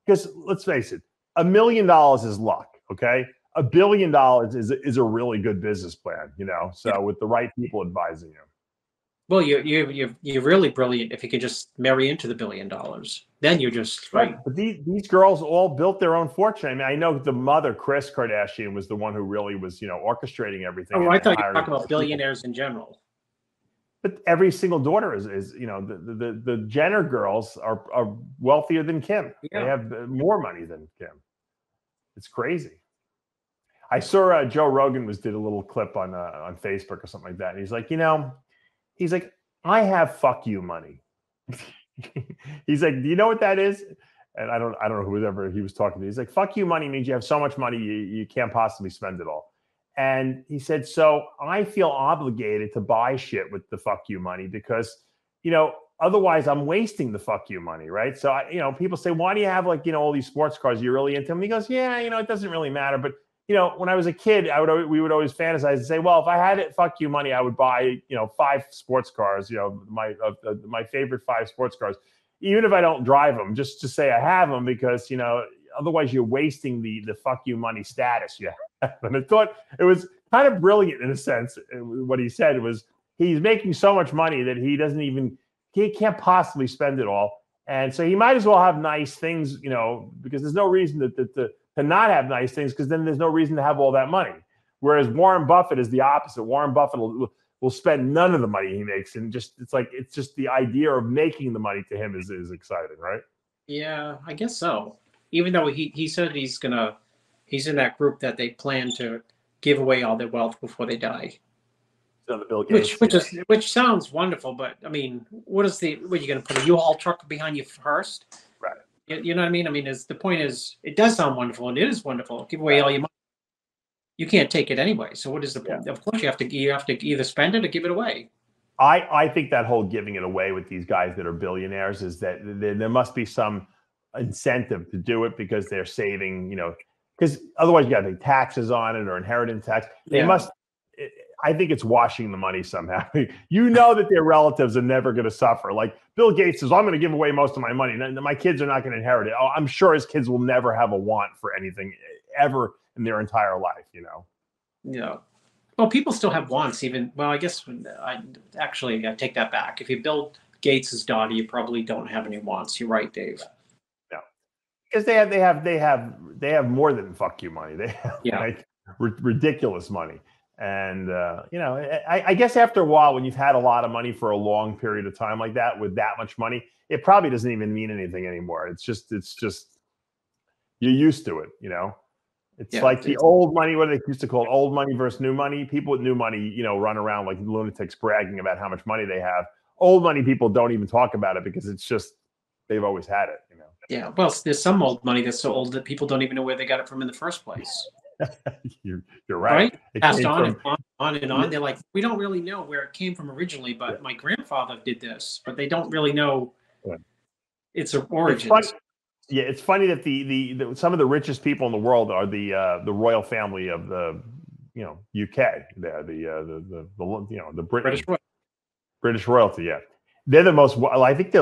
Speaker 2: because let's face it, $1 million is luck. Okay, $1 billion is a really good business plan. So with the right people advising you.
Speaker 1: Well, you're really brilliant if you can just marry into the $1 billion. Then you're just right.
Speaker 2: But these girls all built their own fortune. I mean, I know the mother, Kris Kardashian, was the one who really was, orchestrating everything.
Speaker 1: Oh, I thought you were talking about billionaires in general.
Speaker 2: But every single daughter is the Jenner girls are wealthier than Kim. Yeah. They have more money than Kim. It's crazy. I saw Joe Rogan did a little clip on Facebook or something like that, and he's like, I have fuck you money. He's like, do you know what that is? And I don't know whoever he was talking to. He's like, fuck you money means you have so much money you can't possibly spend it all. And he said, so I feel obligated to buy shit with the fuck you money because, otherwise I'm wasting the fuck you money, right? So, people say, why do you have all these sports cars you're really into them? He goes, yeah, it doesn't really matter. But when I was a kid, we would always fantasize and say, well, if I had it, fuck you money, I would buy, 5 sports cars, my favorite 5 sports cars, even if I don't drive them, just to say I have them, because, otherwise you're wasting the fuck you money status you have. And I thought it was kind of brilliant in a sense. What he said was he's making so much money that he can't possibly spend it all. And so he might as well have nice things, because there's no reason to not have nice things, because then there's no reason to have all that money. Whereas Warren Buffett is the opposite. Warren Buffett will spend none of the money he makes, and it's just the idea of making the money to him is exciting, right?
Speaker 1: Yeah, I guess so. Even though he said he's in that group that they plan to give away all their wealth before they die.
Speaker 2: So the Bill Gates,
Speaker 1: which sounds wonderful, but I mean, what are you going to put a U-Haul truck behind you first?
Speaker 2: Right.
Speaker 1: You know what I mean? I mean, the point is, it does sound wonderful, and it is wonderful. Give away all your money. You can't take it anyway. So what is the point? Of course, you have to either spend it or give it away.
Speaker 2: I think that whole giving it away with these guys that are billionaires is that there must be some incentive to do it, because they're saving, because otherwise you got to pay taxes on it or inheritance tax. I think it's washing the money somehow. That their relatives are never going to suffer. Like Bill Gates says, I'm going to give away most of my money. My kids are not going to inherit it. Oh, I'm sure his kids will never have a want for anything ever in their entire life,
Speaker 1: Yeah. Well, people still have wants even. Well, I guess I take that back. If you Bill Gates's daughter, you probably don't have any wants. You're right, Dave.
Speaker 2: No. Because they have more than fuck you money. They have like ridiculous money. And, I guess after a while, when you've had a lot of money for a long period of time like that, with that much money, it probably doesn't even mean anything anymore. It's just you're used to it, It's like the old money, what they used to call old money versus new money. People with new money, run around like lunatics bragging about how much money they have. Old money people don't even talk about it, because it's just, they've always had it,
Speaker 1: Yeah, well, there's some old money that's so old that people don't even know where they got it from in the first place.
Speaker 2: You're right.
Speaker 1: It passed on and on. They're like, we don't really know where it came from originally, but my grandfather did this, but they don't really know its origins.
Speaker 2: It's funny that the some of the richest people in the world are the royal family of the UK. There, the British royalty. Yeah, they're the most. I think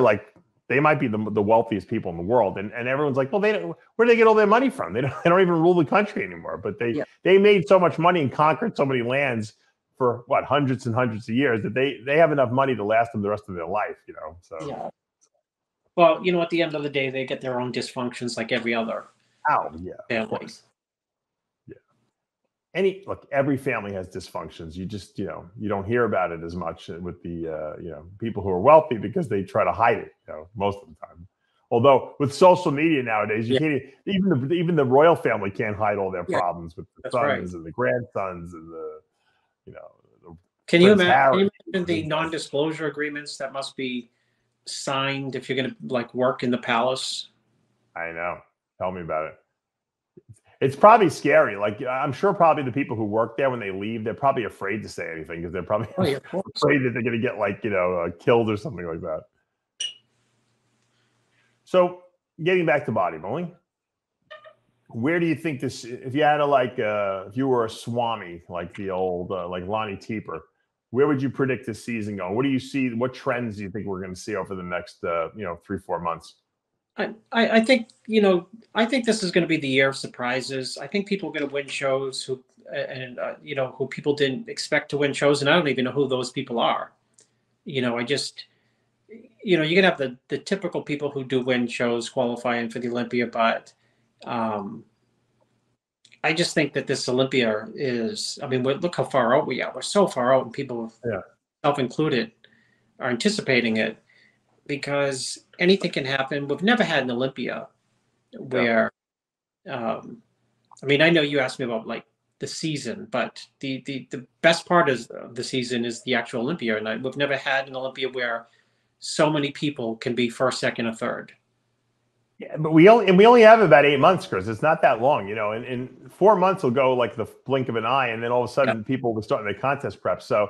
Speaker 2: they might be the wealthiest people in the world, and everyone's like, well, where do they get all their money from? They don't even rule the country anymore. But they made so much money and conquered so many lands for hundreds and hundreds of years that they have enough money to last them the rest of their life. So.
Speaker 1: Yeah. Well, at the end of the day, they get their own dysfunctions like every other family.
Speaker 2: Yeah. Every family has dysfunctions. You just, you don't hear about it as much with the, people who are wealthy, because they try to hide it, most of the time. Although with social media nowadays, you can't even the royal family can't hide all their problems with the sons and the grandsons and the
Speaker 1: Can you imagine the non-disclosure agreements that must be signed if you're going to work in the palace?
Speaker 2: I know. Tell me about it. It's probably scary. I'm sure probably the people who work there, when they leave, they're probably afraid to say anything, because they're probably afraid that they're going to get killed or something like that. So getting back to bodybuilding, where do you think this, if you had if you were a Swami, like the old, like Lonnie Teeper, where would you predict this season going? What do you see? What trends do you think we're going to see over the next, 3-4 months?
Speaker 1: I think this is going to be the year of surprises. I think people are going to win shows who people didn't expect to win shows, and I don't even know who those people are. You're going to have the typical people who do win shows qualifying for the Olympia, but I just think that this Olympia is, look how far out we are. We're so far out, and people, self-included, are anticipating it, because anything can happen. We've never had an Olympia where, I know you asked me about the season, but the best part of the season is the actual Olympia, and we've never had an Olympia where so many people can be first, second, or third.
Speaker 2: Yeah, but we only have about 8 months, Chris. It's not that long, and 4 months will go like the blink of an eye, and then all of a sudden people will start their contest prep. So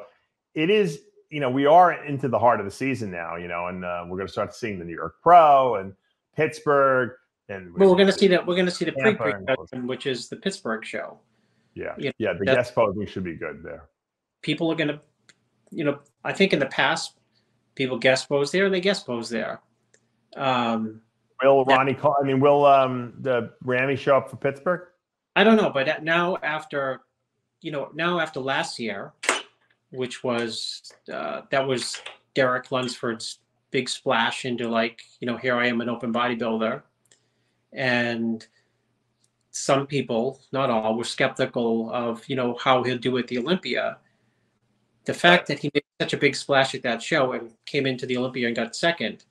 Speaker 2: it is, we are into the heart of the season now, and we're going to start seeing the New York Pro and Pittsburgh, and
Speaker 1: we're going to see the pre-production, which is the Pittsburgh show.
Speaker 2: Yeah.
Speaker 1: You know,
Speaker 2: Yeah. The guest posing should be good there.
Speaker 1: people are going to, I think in the past, people guest pose there and they guest pose there.
Speaker 2: Will Ronnie call? I mean, will the Ramy show up for Pittsburgh?
Speaker 1: I don't know, but now after last year, which was that was Derek Lunsford's big splash into here I am an open bodybuilder, and some people, not all, were skeptical of how he'll do at the Olympia. The fact that he made such a big splash at that show and came into the Olympia and got second,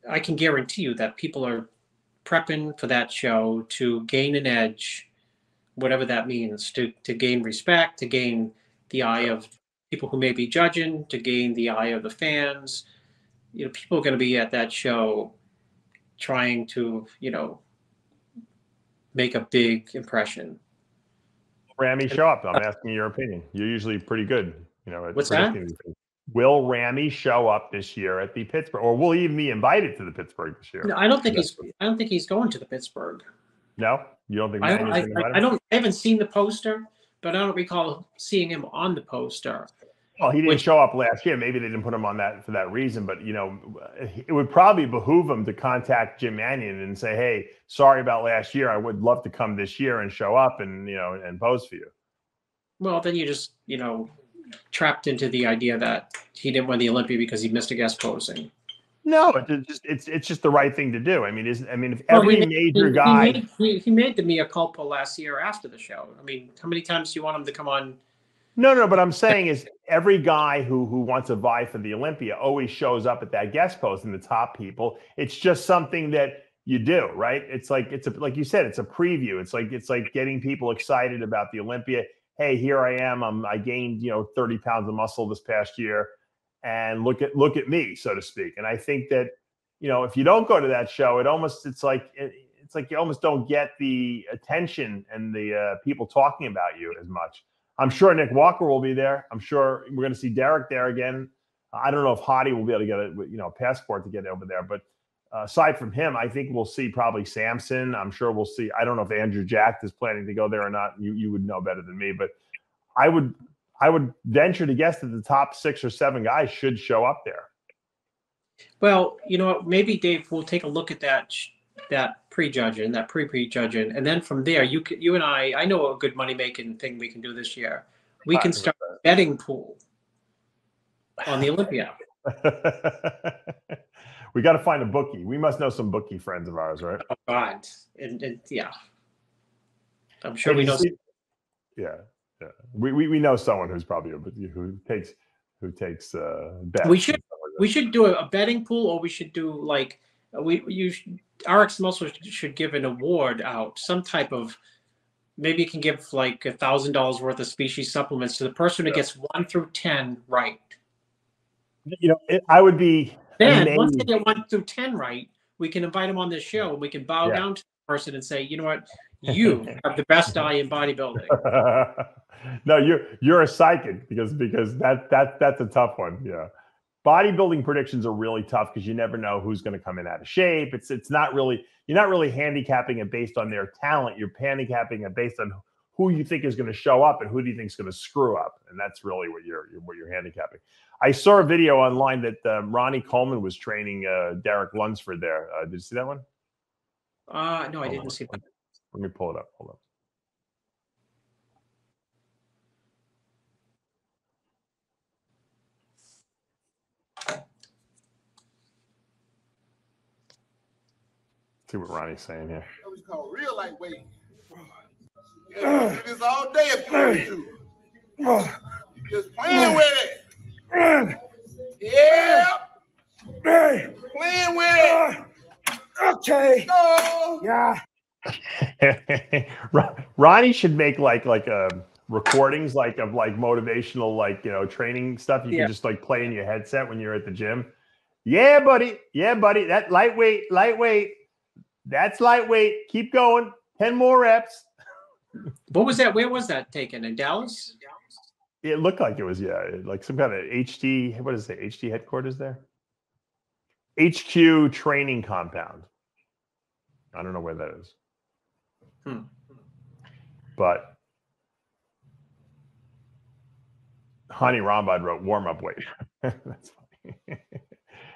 Speaker 1: I can guarantee you that people are prepping for that show to gain an edge, whatever that means, to gain respect, to gain the eye of people who may be judging, to gain the eye of the fans. People are going to be at that show trying to, make a big impression.
Speaker 2: Ramy show up? I'm asking your opinion. You're usually pretty good, at
Speaker 1: What's
Speaker 2: predicting these things. Will Ramy show up this year at the Pittsburgh, or will he even be invited to the Pittsburgh this year?
Speaker 1: No, I don't think he's going to the Pittsburgh.
Speaker 2: No, you don't think?
Speaker 1: I haven't seen the poster, but I don't recall seeing him on the poster.
Speaker 2: Well, he didn't show up last year. Maybe they didn't put him on that for that reason. But it would probably behoove him to contact Jim Mannion and say, "Hey, sorry about last year. I would love to come this year and show up and and pose for you."
Speaker 1: Well, then you just trapped into the idea that he didn't win the Olympia because he missed a guest posing.
Speaker 2: No, it's just the right thing to do. I mean, if every major guy
Speaker 1: he made the mea culpa last year after the show. I mean, how many times do you want him to come on?
Speaker 2: No, but I'm saying is every guy who wants to vie for the Olympia always shows up at that guest post in the top people. It's just something that you do, right? It's like like you said, it's a preview. It's like getting people excited about the Olympia. Hey, here I am. I gained 30 pounds of muscle this past year, and look at me, so to speak. And I think that if you don't go to that show, it's like you almost don't get the attention and the people talking about you as much. I'm sure Nick Walker will be there. I'm sure we're going to see Derek there again. I don't know if Hottie will be able to get a passport to get over there, but aside from him, I think we'll see probably Samson. I'm sure we'll see. I don't know if Andrew Jack is planning to go there or not. You would know better than me, but I would venture to guess that the top 6 or 7 guys should show up there.
Speaker 1: Well, maybe Dave will take a look at that prejudging, that pre-prejudging, and then from there, you and I know a good money-making thing we can do this year. We can start a betting pool on the Olympia.
Speaker 2: We got to find a bookie. We must know some bookie friends of ours, right?
Speaker 1: Oh God, and yeah, I'm sure we know.
Speaker 2: Yeah. We know someone who's probably who takes bets.
Speaker 1: We should do a betting pool, or we should do RxMuscle should give an award out, some type of, maybe you can give $1,000 worth of species supplements to the person who gets 1 through 10 right.
Speaker 2: I would be.
Speaker 1: Then once they get 1 through 10 right, we can invite them on this show and we can bow down to the person and say, you know what, you have the best eye in bodybuilding.
Speaker 2: No, you're a psychic because that's a tough one. Yeah. Bodybuilding predictions are really tough because you never know who's going to come in out of shape. It's not really, you're not really handicapping it based on their talent. You're handicapping it based on who you think is going to show up and who do you think is going to screw up. And that's really what you're handicapping. I saw a video online that Ronnie Coleman was training Derek Lunsford there. Did you see that one?
Speaker 1: No, I didn't see that.
Speaker 2: Let me pull it up. Hold on. See what Ronnie's saying here.
Speaker 3: That was called real lightweight. Yeah, do this all day if you want to. You just playing with it. Yeah. Playing with it.
Speaker 4: Okay.
Speaker 3: Go.
Speaker 4: Yeah.
Speaker 2: Ronnie should make recordings of motivational training stuff. You can just play in your headset when you're at the gym. Yeah, buddy. That lightweight. That's lightweight. Keep going. 10 more reps.
Speaker 1: What was that? Where was that taken? In Dallas?
Speaker 2: It looked like it was, like some kind of HD. What is it? HD headquarters there? HQ training compound. I don't know where that is. But Honey Rambod wrote warm-up weight. That's funny.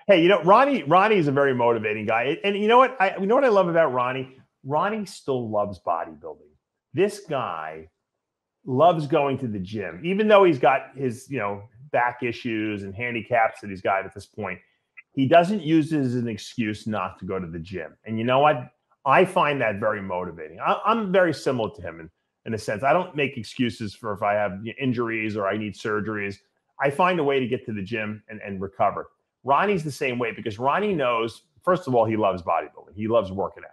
Speaker 2: Hey, you know, Ronnie is a very motivating guy. And you know what I love about Ronnie? Ronnie still loves bodybuilding. This guy loves going to the gym, even though he's got his, back issues and handicaps that he's got at this point. He doesn't use it as an excuse not to go to the gym. And you know what? I find that very motivating. I'm very similar to him in a sense. I don't make excuses for if I have injuries or I need surgeries. I find a way to get to the gym and recover. Ronnie's the same way because Ronnie knows, first of all, he loves bodybuilding. He loves working out.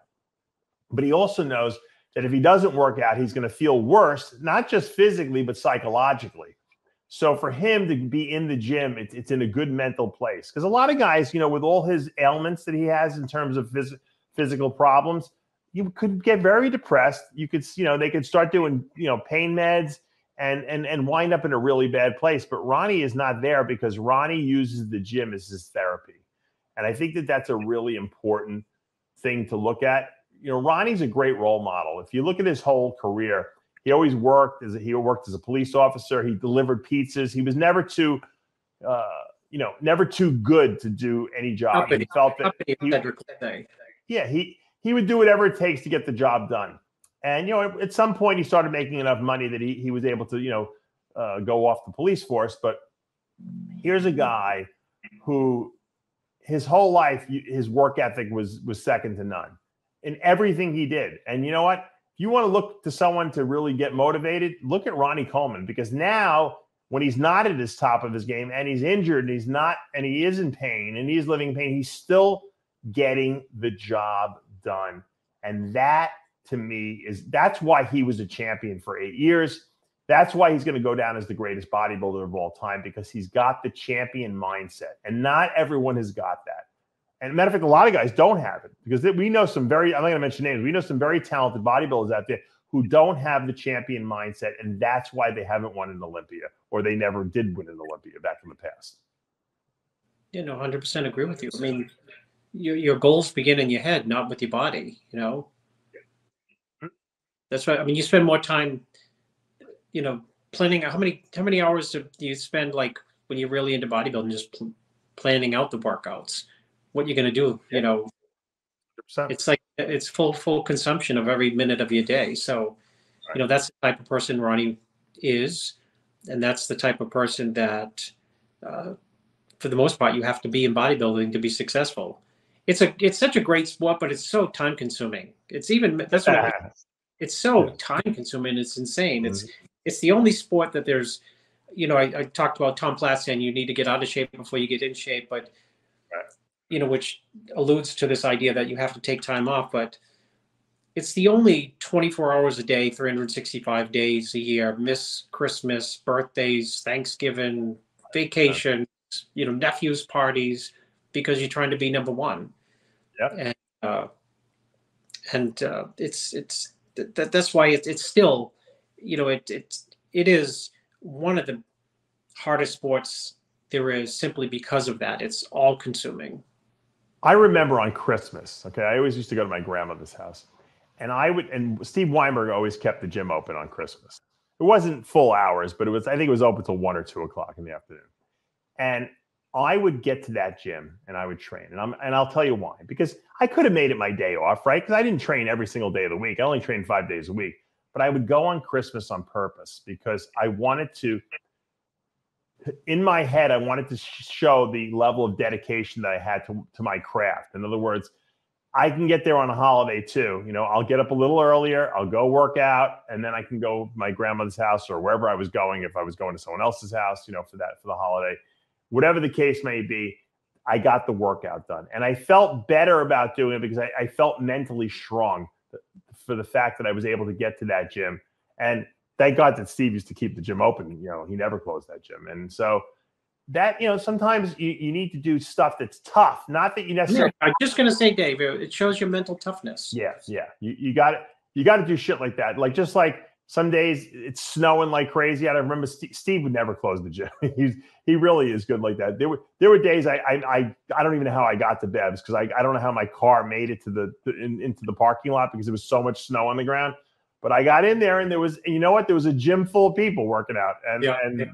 Speaker 2: But he also knows that if he doesn't work out, he's going to feel worse, not just physically, but psychologically. So for him to be in the gym, it's in a good mental place. Because a lot of guys, with all his ailments that he has in terms of physical problems, you could get very depressed. You could, they could start doing, pain meds and wind up in a really bad place. But Ronnie is not there because Ronnie uses the gym as his therapy. And I think that that's a really important thing to look at. Ronnie's a great role model. If you look at his whole career, he always worked as a police officer. He delivered pizzas. He was never too good to do any job. He felt that he would do whatever it takes to get the job done. And at some point he started making enough money that he was able to go off the police force. But here's a guy who his whole life his work ethic was second to none in everything he did. And you know what? If you want to look to someone to really get motivated, look at Ronnie Coleman, because now when he's not at his top of his game and he's injured and he is in pain and he's living in pain, he's still getting the job done. And that to me that's why he was a champion for 8 years. That's why he's going to go down as the greatest bodybuilder of all time, because he's got the champion mindset, and not everyone has got that. And matter of fact, a lot of guys don't have it, because we know some I'm not going to mention names. We know some very talented bodybuilders out there who don't have the champion mindset, and that's why they haven't won an Olympia, or they never did win an Olympia back in the past.
Speaker 1: 100% agree with you. I mean, your goals begin in your head, not with your body. That's right. I mean, you spend more time, planning. How many hours do you spend, like, when you're really into bodybuilding, just planning out the workouts? What you're going to do,
Speaker 2: 100%.
Speaker 1: It's like it's full consumption of every minute of your day. So, that's the type of person Ronnie is, and that's the type of person that, for the most part, you have to be in bodybuilding to be successful. It's such a great sport, but it's so time consuming. It's so time consuming. It's insane.
Speaker 2: Mm-hmm.
Speaker 1: It's the only sport that there's, I talked about Tom Platz saying you need to get out of shape before you get in shape, but. Which alludes to this idea that you have to take time off, but it's the only 24 hours a day, 365 days a year, miss Christmas, birthdays, Thanksgiving, vacations, nephews' parties, because you're trying to be number one.
Speaker 2: Yep.
Speaker 1: And that's why it's still, it is one of the hardest sports there is, simply because of that. It's all consuming.
Speaker 2: I remember on Christmas, okay, I always used to go to my grandmother's house, and Steve Weinberg always kept the gym open on Christmas. It wasn't full hours, but I think it was open till 1 or 2 o'clock in the afternoon. And I would get to that gym and I would train. And I'll tell you why, because I could have made it my day off, right? Because I didn't train every single day of the week. I only trained 5 days a week, but I would go on Christmas on purpose because I wanted to, in my head, I wanted to show the level of dedication that I had to my craft. In other words, I can get there on a holiday too. I'll get up a little earlier, I'll go work out, and then I can go to my grandmother's house or wherever I was going. If I was going to someone else's house, for the holiday, whatever the case may be, I got the workout done. And I felt better about doing it because I felt mentally strong for the fact that I was able to get to that gym. And thank God that Steve used to keep the gym open. He never closed that gym. And so that, sometimes you need to do stuff that's tough. Not that you necessarily.
Speaker 1: Yeah, I'm just going to say, Dave, it shows your mental tough-ness.
Speaker 2: Yeah. You got to do shit like that. Just like some days it's snowing like crazy. I remember Steve would never close the gym. He really is good like that. There were days I don't even know how I got to Bev's, because I don't know how my car made it into the parking lot because there was so much snow on the ground. But I got in there, and there was, you know what? There was a gym full of people working out, and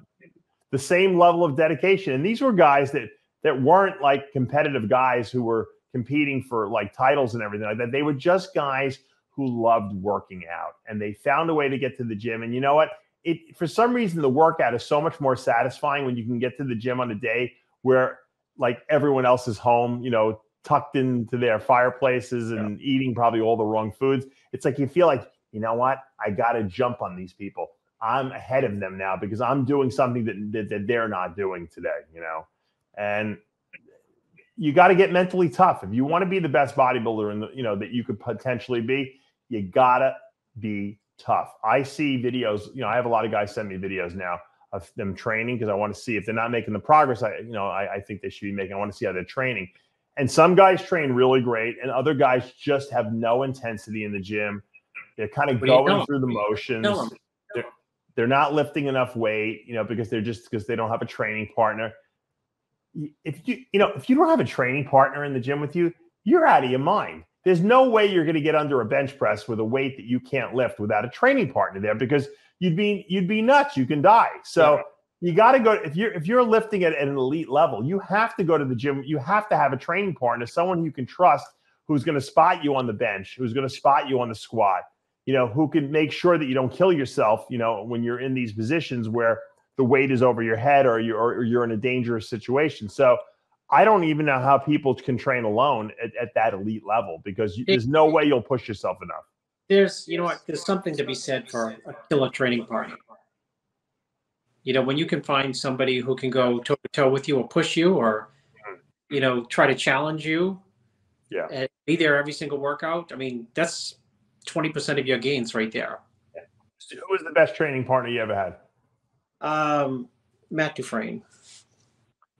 Speaker 2: the same level of dedication. And these were guys that weren't like competitive guys who were competing for like titles and everything like that. They were just guys who loved working out, and they found a way to get to the gym. And you know what? For some reason, the workout is so much more satisfying when you can get to the gym on a day where like everyone else is home, you know, tucked into their fireplaces and eating probably all the wrong foods. It's like you feel like, you know what? I got to jump on these people. I'm ahead of them now because I'm doing something that they're not doing today, you know? And you got to get mentally tough. If you want to be the best bodybuilder in the, you know, that you could potentially be, you got to be tough. I see videos, you know, I have a lot of guys send me videos now of them training because I want to see if they're not making the progress I think they should be making. I want to see how they're training. And some guys train really great, and other guys just have no intensity in the gym. They're kind of going through the motions. They're not lifting enough weight, you know, because they don't have a training partner. If you don't have a training partner in the gym with you, you're out of your mind. There's no way you're going to get under a bench press with a weight that you can't lift without a training partner there, because you'd be nuts. You can die. So you got to go. If you're lifting at an elite level, you have to go to the gym. You have to have a training partner, someone you can trust, who's going to spot you on the bench, who's going to spot you on the squat, you know, who can make sure that you don't kill yourself, you know, when you're in these positions where the weight is over your head or you're in a dangerous situation. So I don't even know how people can train alone at that elite level, because there's no way you'll push yourself enough.
Speaker 1: There's something to be said for a killer training partner. You know, when you can find somebody who can go toe to toe with you or push you or, you know, try to challenge you, and be there every single workout. I mean, that's 20% of your gains right there.
Speaker 2: Who was the best training partner you ever had?
Speaker 1: Matt Dufresne.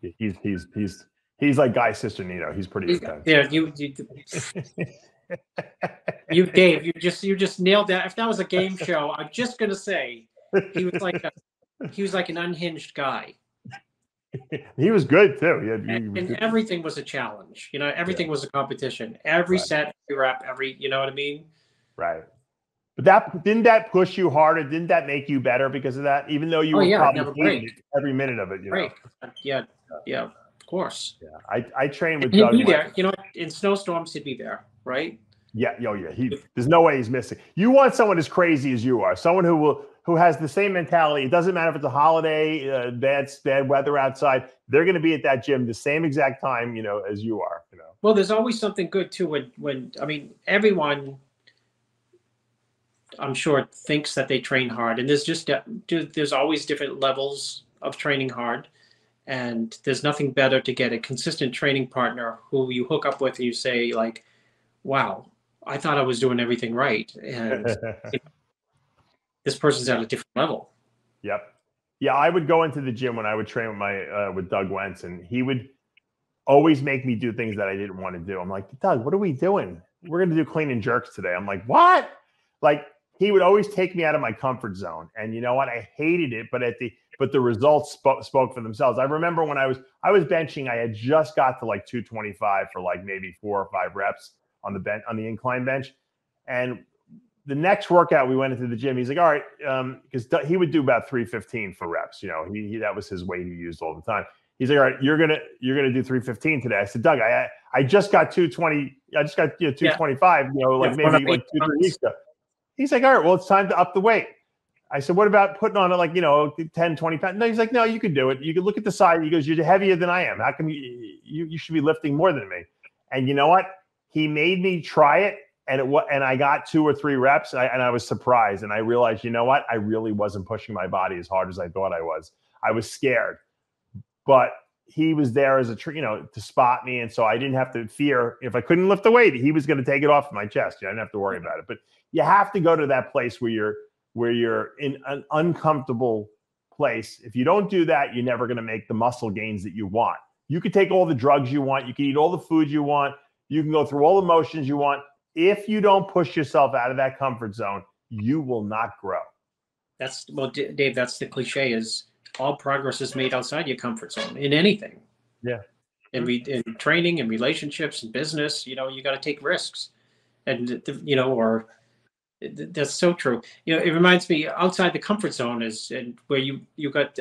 Speaker 2: He's like Guy Cisternino. He's pretty intense.
Speaker 1: Yeah, you Dave, you just nailed that. If that was a game show, I'm just gonna say he was like an unhinged guy.
Speaker 2: He was good too.
Speaker 1: And everything was a challenge. You know, everything was a competition. Every set, every rep, you know what I mean?
Speaker 2: Right. But didn't that push you harder? Didn't that make you better because of that? Even though you were probably hated every minute of it. You know?
Speaker 1: Yeah, of course.
Speaker 2: Yeah, I trained with
Speaker 1: He'd
Speaker 2: Doug.
Speaker 1: Be there. You know, in snowstorms, he'd be there, right?
Speaker 2: Yeah, there's no way he's missing. You want someone as crazy as you are, someone who has the same mentality. It doesn't matter if it's a holiday, bad weather outside. They're going to be at that gym the same exact time, you know, as you are. You know.
Speaker 1: Well, there's always something good too when I mean, everyone, I'm sure, thinks that they train hard, and there's always different levels of training hard, and there's nothing better to get a consistent training partner who you hook up with and you say like, wow, I thought I was doing everything right, and this person's at a different level.
Speaker 2: Yep. Yeah, I would go into the gym when I would train with Doug Wentz, and he would always make me do things that I didn't want to do. I'm like, Doug, what are we doing? We're going to do clean and jerks today. I'm like, what? Like, he would always take me out of my comfort zone. And you know what? I hated it, but the results spoke for themselves. I remember when I was benching, I had just got to like 225 for like maybe 4 or 5 reps on the incline bench. And the next workout we went into the gym, he's like, all right, because he would do about 315 for reps. You know, that was his weight he used all the time. He's like, all right, you're gonna do 315 today. I said, Doug, I just got 220. I just got 225. You know, like maybe like 2-3 weeks ago. He's like, all right, well, it's time to up the weight. I said, what about putting on it like, you know, 10, 20 pounds? No, he's like, no, you can do it. You can look at the side. He goes, you're heavier than I am. How come you should be lifting more than me? And you know what? He made me try it. And I got 2 or 3 reps, and I was surprised. And I realized, you know what? I really wasn't pushing my body as hard as I thought I was. I was scared. But he was there as to spot me. And so I didn't have to fear. If I couldn't lift the weight, he was going to take it off my chest. I didn't have to worry about it. But you have to go to that place where you're in an uncomfortable place. If you don't do that, you're never going to make the muscle gains that you want. You could take all the drugs you want. You can eat all the food you want. You can go through all the motions you want. If you don't push yourself out of that comfort zone, you will not grow.
Speaker 1: Dave, that's the cliche, is all progress is made outside your comfort zone in anything.
Speaker 2: Yeah.
Speaker 1: In training and relationships and business, you know, you got to take risks, and, you know, or That's so true. You know, it reminds me outside the comfort zone is and where you got.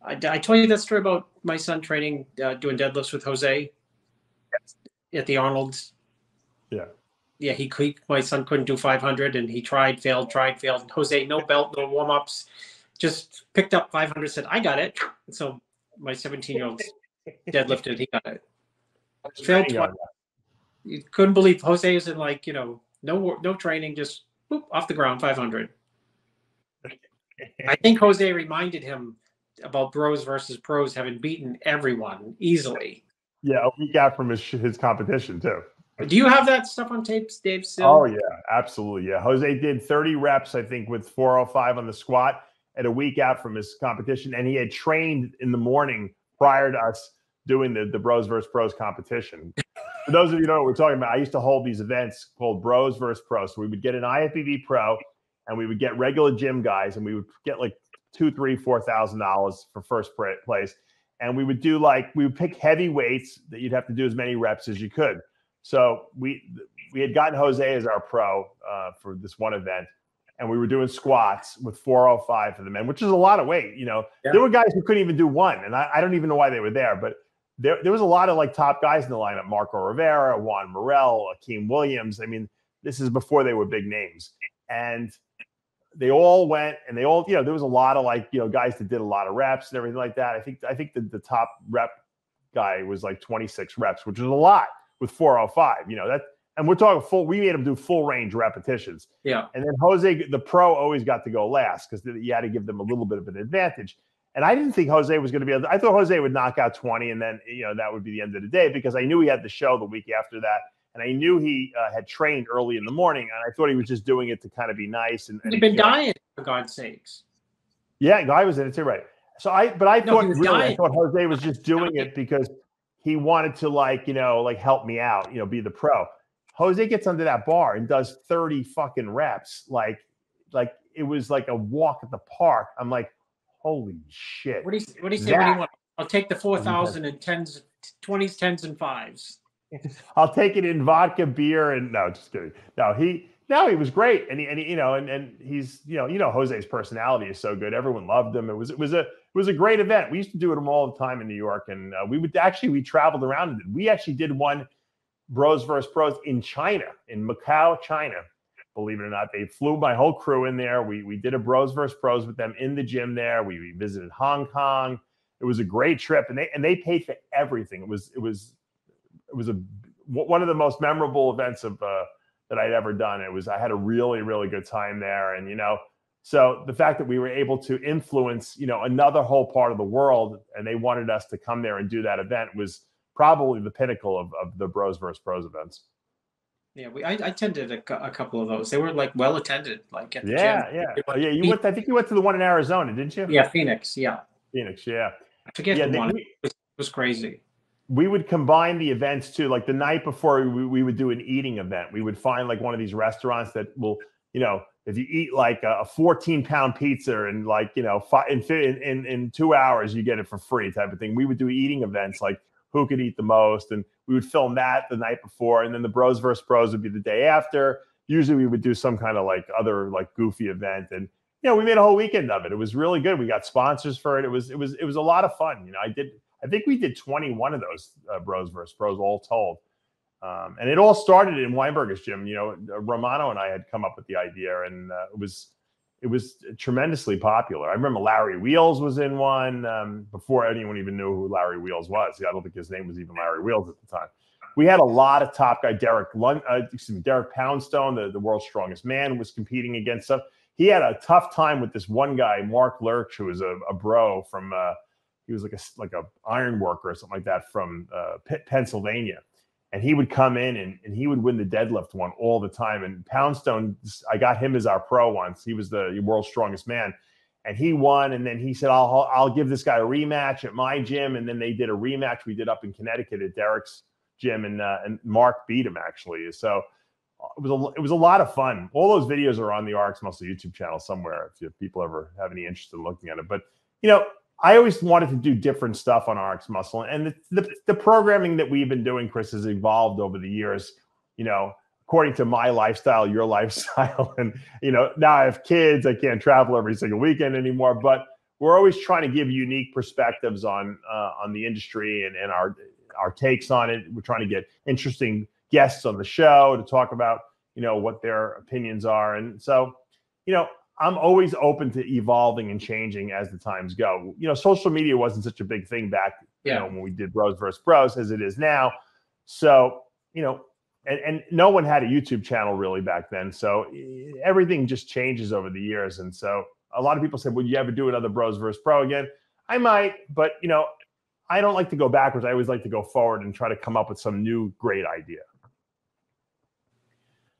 Speaker 1: I told you that story about my son training doing deadlifts with Jose at the Arnold's.
Speaker 2: Yeah.
Speaker 1: Yeah, my son couldn't do 500, and he tried, failed. Jose, no belt, no warm ups, just picked up 500. Said, "I got it." And so my 17-year-old deadlifted. He got it. Failed twice. You couldn't believe Jose is in like no training, just boop, off the ground 500. I think Jose reminded him about bros versus pros having beaten everyone easily.
Speaker 2: Yeah, a week out from his competition too.
Speaker 1: Do you have that stuff on tape, Dave? Still?
Speaker 2: Oh yeah, absolutely. Yeah, Jose did 30 reps, I think, with 405 on the squat at a week out from his competition, and he had trained in the morning prior to us doing the Bros versus Pros competition. For those of you who know what we're talking about, I used to hold these events called Bros versus Pros. So we would get an IFBB pro, and we would get regular gym guys, and we would get like $2,000, $3,000, $4,000 for first place. And we would pick heavy weights that you'd have to do as many reps as you could. So we had gotten Jose as our pro for this one event, and we were doing squats with 405 for the men, which is a lot of weight. There were guys who couldn't even do one, and I don't even know why they were there, but there was a lot of like top guys in the lineup: Marco Rivera, Juan Morel, Akeem Williams. I mean, this is before they were big names, and they all went, and they all, there was a lot of like, guys that did a lot of reps and everything like that. I think the top rep guy was like 26 reps, which is a lot with 405, and we're talking we made him do full range repetitions.
Speaker 1: Yeah.
Speaker 2: And then Jose, the pro, always got to go last because you had to give them a little bit of an advantage. And I didn't think Jose was going to be able to, I thought Jose would knock out 20 and then, that would be the end of the day because I knew he had the show the week after that. And I knew he had trained early in the morning, and I thought he was just doing it to kind of be nice. And
Speaker 1: he'd been dying, for God's sakes.
Speaker 2: Yeah, Guy was in it too, right? So I thought Jose was just doing it because he wanted to like help me out, be the pro. Jose gets under that bar and does 30 fucking reps, like it was like a walk at the park. I'm like, holy shit!
Speaker 1: What do you say? What do you want? I'll take the 4,000 and 10s, 20s, 10s, and 5s.
Speaker 2: I'll take it in vodka, beer, and no, just kidding. No, he was great, and he's Jose's personality is so good. Everyone loved him. It was a great event. We used to do them all the time in New York, and we traveled around and we actually did one Bros versus Pros in China, in Macau, China. Believe it or not, they flew my whole crew in there. We did a Bros versus Pros with them in the gym there. We visited Hong Kong. It was a great trip, and they paid for everything. It was one of the most memorable events that I'd ever done. I had a really, really good time there. And, so the fact that we were able to influence, another whole part of the world, and they wanted us to come there and do that event was probably the pinnacle of the Bros versus Pros events.
Speaker 1: Yeah, I attended a couple of those. They were like well attended, like at the gym.
Speaker 2: Yeah. You went. I think you went to the one in Arizona, didn't you?
Speaker 1: Yeah, Phoenix. Yeah.
Speaker 2: Phoenix. Yeah.
Speaker 1: I forget the one. It was crazy.
Speaker 2: We would combine the events too. Like the night before, we would do an eating event. We would find like one of these restaurants that will, if you eat like a 14-pound pizza and like, in 2 hours, you get it for free type of thing. We would do eating events like who could eat the most. And we would film that the night before. And then the Bros versus Pros would be the day after. Usually we would do some kind of like other like goofy event. And, we made a whole weekend of it. It was really good. We got sponsors for it. It was a lot of fun. I think we did 21 of those Bros versus Pros all told. And it all started in Weinberger's gym. Romano and I had come up with the idea, and it was tremendously popular. I remember Larry Wheels was in one before anyone even knew who Larry Wheels was. I don't think his name was even Larry Wheels at the time. We had a lot of top guy. Derek Poundstone, the world's strongest man, was competing against us. He had a tough time with this one guy, Mark Lurch, who was a bro from he was like a iron worker or something like that from Pennsylvania. And he would come in and he would win the deadlift one all the time. And Poundstone, I got him as our pro once. He was the world's strongest man. And he won. And then he said, I'll give this guy a rematch at my gym. And then they did a rematch we did up in Connecticut at Derek's gym. And Mark beat him, actually. So it was a lot of fun. All those videos are on the RxMuscle YouTube channel somewhere if people ever have any interest in looking at it. But, I always wanted to do different stuff on RxMuscle, and the programming that we've been doing, Chris, has evolved over the years. Of according to my lifestyle, your lifestyle. And, now I have kids. I can't travel every single weekend anymore, but we're always trying to give unique perspectives on the industry and our takes on it. We're trying to get interesting guests on the show to talk about, what their opinions are. And so, I'm always open to evolving and changing as the times go. Social media wasn't such a big thing back, when we did Bros versus Bros as it is now. So, and no one had a YouTube channel really back then. So everything just changes over the years. And so a lot of people said, would you ever do another Bros versus Pro again? I might, but I don't like to go backwards. I always like to go forward and try to come up with some new great idea.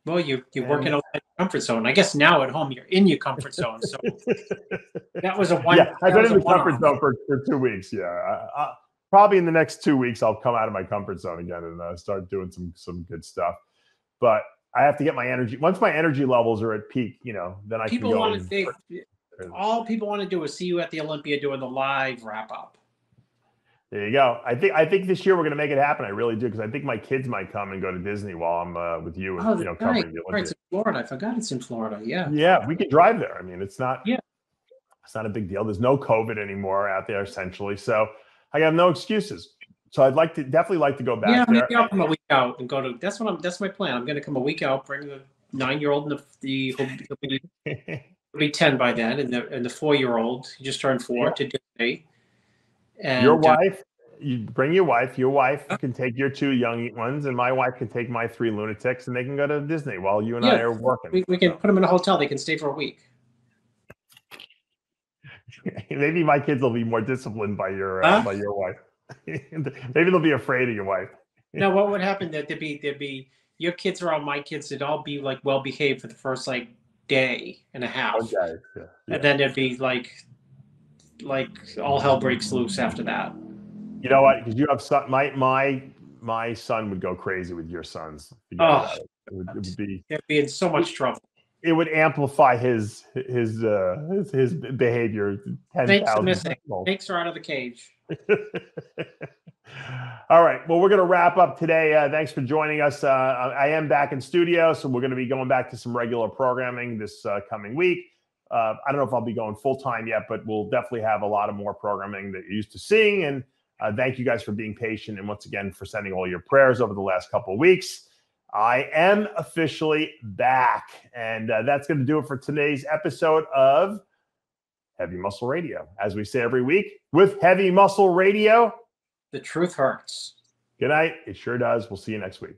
Speaker 1: Well, you're working outside your comfort zone. I guess now at home you're in your comfort zone. So that was a one.
Speaker 2: Yeah, I've been in the comfort zone for 2 weeks. Yeah, probably in the next 2 weeks I'll come out of my comfort zone again and start doing some good stuff. But I have to get my energy. Once my energy levels are at peak, then I can go.
Speaker 1: All people want to do is see you at the Olympia doing the live wrap up.
Speaker 2: There you go. I think this year we're going to make it happen. I really do, because I think my kids might come and go to Disney while I'm with you and covering the Olympia.
Speaker 1: It's in Florida. I forgot it's in Florida. Yeah.
Speaker 2: Yeah, we can drive there. I mean, it's not a big deal. There's no COVID anymore out there essentially, so I have no excuses. So I'd definitely like to go back there.
Speaker 1: Maybe I'll come a week out and go to. That's my plan. I'm going to come a week out, bring the 9-year-old and he'll be 10 by then, and the 4-year-old, he just turned 4 to Disney. And
Speaker 2: your wife, you bring your wife. Your wife can take your 2 young ones, and my wife can take my 3 lunatics, and they can go to Disney while you and I are working.
Speaker 1: We can put them in a hotel. They can stay for a week.
Speaker 2: Maybe my kids will be more disciplined by your wife. Maybe they'll be afraid of your wife.
Speaker 1: Now, what would happen? That there'd be your kids around my kids. They'd all be like well behaved for the first day and a half,
Speaker 2: okay. Yeah.
Speaker 1: And then it'd be like all hell breaks loose after that.
Speaker 2: You know what? Because you have son, my son would go crazy with your sons.
Speaker 1: It would be in so much trouble.
Speaker 2: It would amplify his behavior.
Speaker 1: Snakes are out of the cage.
Speaker 2: All right. Well, we're going to wrap up today. Thanks for joining us. I am back in studio, so we're going to be going back to some regular programming this coming week. I don't know if I'll be going full time yet, but we'll definitely have a lot of more programming that you're used to seeing. And thank you guys for being patient, and once again for sending all your prayers over the last couple of weeks. I am officially back, and that's going to do it for today's episode of Heavy Muscle Radio. As we say every week, with Heavy Muscle Radio,
Speaker 1: the truth hurts.
Speaker 2: Good night. It sure does. We'll see you next week.